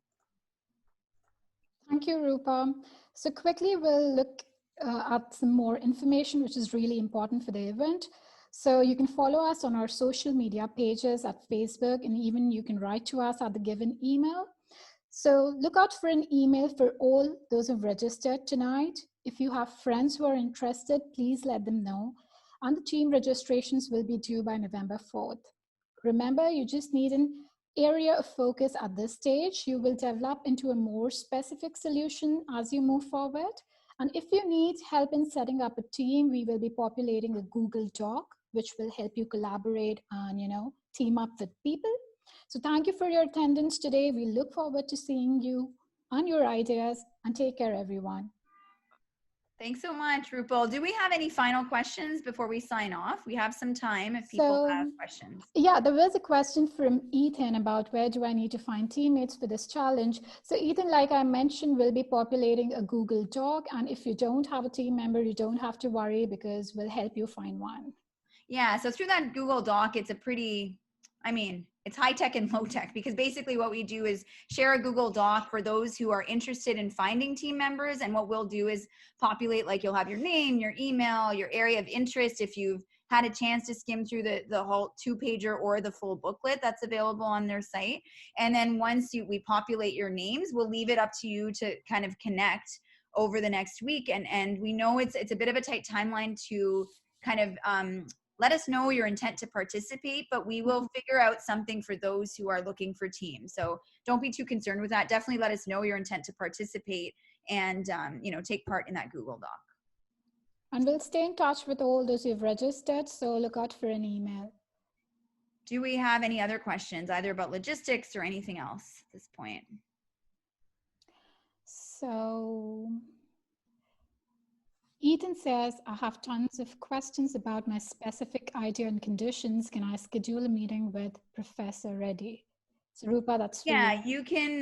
Thank you, Rupa. So quickly, we'll look at some more information, which is really important for the event. So you can follow us on our social media pages at Facebook, and even you can write to us at the given email. So look out for an email for all those who've registered tonight. If you have friends who are interested, please let them know. And the team registrations will be due by November 4th. Remember, you just need an area of focus at this stage. You will develop into a more specific solution as you move forward. And if you need help in setting up a team, we will be populating a Google Doc, which will help you collaborate and, team up with people. So thank you for your attendance today. We look forward to seeing you and your ideas, and take care, everyone. Thanks so much, Rupal. Do we have any final questions before we sign off? We have some time if people have questions. Yeah, there was a question from Ethan about where do I need to find teammates for this challenge. So Ethan, like I mentioned, will be populating a Google Doc. And if you don't have a team member, you don't have to worry, because we'll help you find one. Yeah, so through that Google Doc, it's it's high tech and low tech, because basically what we do is share a Google Doc for those who are interested in finding team members. And what we'll do is populate, like, you'll have your name, your email, your area of interest. If you've had a chance to skim through the whole 2-pager or the full booklet that's available on their site. And then once we populate your names, we'll leave it up to you to kind of connect over the next week. And we know it's a bit of a tight timeline to kind of let us know your intent to participate, but we will figure out something for those who are looking for teams. So don't be too concerned with that. Definitely let us know your intent to participate and, take part in that Google Doc. And we'll stay in touch with all those who've registered. So look out for an email. Do we have any other questions, either about logistics or anything else at this point? So Ethan says, I have tons of questions about my specific idea and conditions. Can I schedule a meeting with Professor Reddy? So Rupa, that's yeah, you can.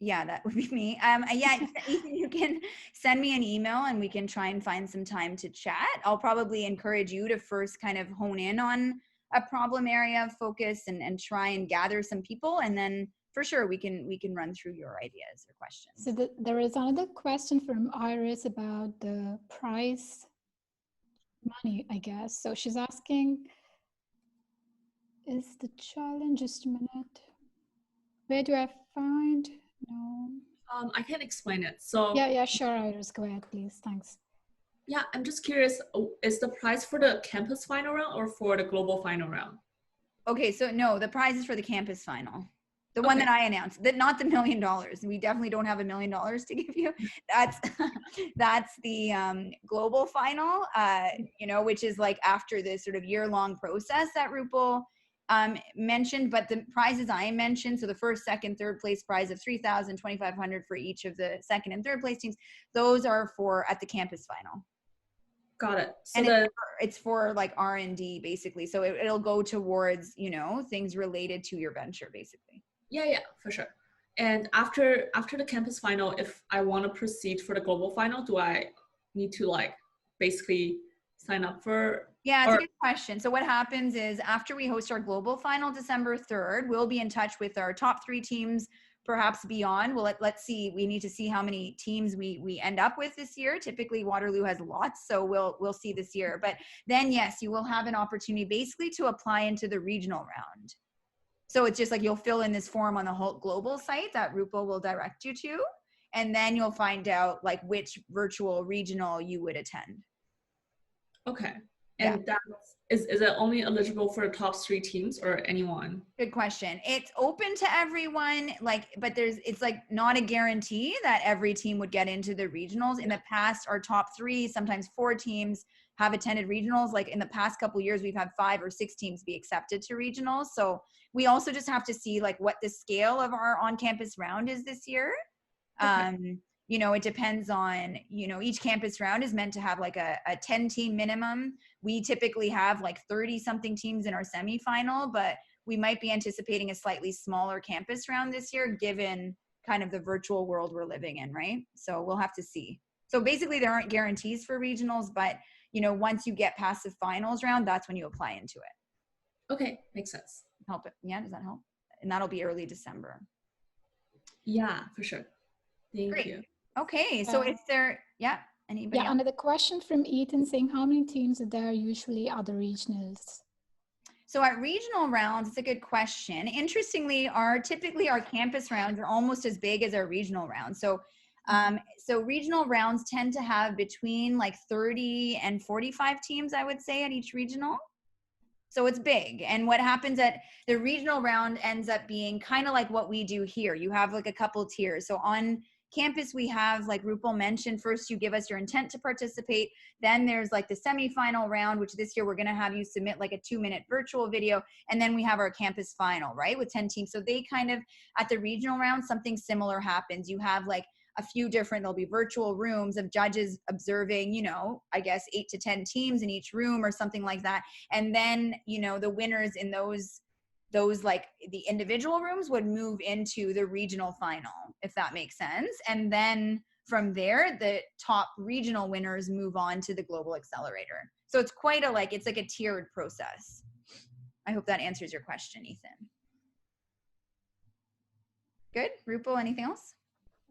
That would be me. Ethan, you can send me an email and we can try and find some time to chat. I'll probably encourage you to first kind of hone in on a problem area of focus and try and gather some people, and then for sure we can run through your ideas or questions. So there is another question from Iris about the prize money, I guess. So she's asking, is the challenge, just a minute, where do I find? No. I can explain it. So Yeah, sure, Iris, go ahead, please. Thanks. yeah, I'm just curious, is the prize for the campus final round or for the global final round? Okay, so no, the prize is for the campus final. The one that I announced, not the $1 million. We definitely don't have $1 million to give you. That's the global final, which is like after this sort of year-long process that Rupal mentioned. But the prizes I mentioned, so the first, second, third place prize of $3,000, $2,500 for each of the second and third place teams, those are for at the campus final. Got it. So and it's for like R&D basically. So it'll go towards, things related to your venture basically. Yeah, for sure. And after the campus final, if I want to proceed for the global final, do I need to basically sign up for? Yeah, it's a good question. So what happens is after we host our global final December 3rd, we'll be in touch with our top 3 teams, perhaps beyond. Well, let's see. We need to see how many teams we end up with this year. Typically, Waterloo has lots, so we'll see this year. But then, yes, you will have an opportunity basically to apply into the regional round. So it's just like you'll fill in this form on the Hult Global site that Rupal will direct you to, and then you'll find out like which virtual regional you would attend. Okay. And is it only eligible for the top 3 teams or anyone? Good question. It's open to everyone, but it's not a guarantee that every team would get into the regionals. In the past, our top 3, sometimes 4 teams have attended regionals. Like in the past couple of years, we've had 5 or 6 teams be accepted to regionals. So we also just have to see what the scale of our on-campus round is this year. Okay. It depends on, each campus round is meant to have a 10-team minimum. We typically have 30 something teams in our semifinal, but we might be anticipating a slightly smaller campus round this year, given kind of the virtual world we're living in, right? So we'll have to see. So basically there aren't guarantees for regionals, but once you get past the finals round, that's when you apply into it. Okay, makes sense. Help it. Yeah, does that help? And that'll be early December. Yeah, for sure. Thank Great. you. Okay, so if there, yeah, anybody Yeah, else? another question from Ethan saying, how many teams are there usually at the regionals? So at regional rounds, it's a good question. Interestingly, typically our campus rounds are almost as big as our regional rounds. So so regional rounds tend to have between like 30 and 45 teams, I would say, at each regional. So it's big. And what happens at the regional round ends up being kind of like what we do here. You have like a couple tiers. So on campus, we have, like Rupal mentioned, first you give us your intent to participate. Then there's like the semifinal round, which this year we're going to have you submit like a 2-minute virtual video. And then we have our campus final, right, with 10 teams. So they kind of, at the regional round, something similar happens. You have like a few different, there'll be virtual rooms of judges observing, I guess 8 to 10 teams in each room or something like that. And then, the winners in those like the individual rooms would move into the regional final, if that makes sense. And then from there, the top regional winners move on to the global accelerator. So it's quite it's like a tiered process. I hope that answers your question, Ethan. Good. Rupal, anything else?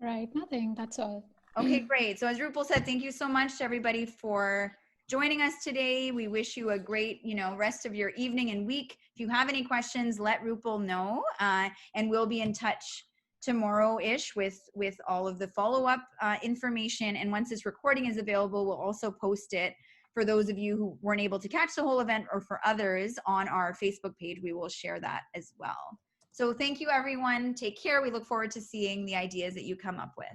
Right, nothing, that's all. Okay, great. So as Rupal said, thank you so much to everybody for joining us today. We wish you a great, rest of your evening and week. If you have any questions, let Rupal know, and we'll be in touch tomorrow-ish with all of the follow-up information. And once this recording is available, we'll also post it for those of you who weren't able to catch the whole event, or for others on our Facebook page. We will share that as well. So thank you, everyone. Take care. We look forward to seeing the ideas that you come up with.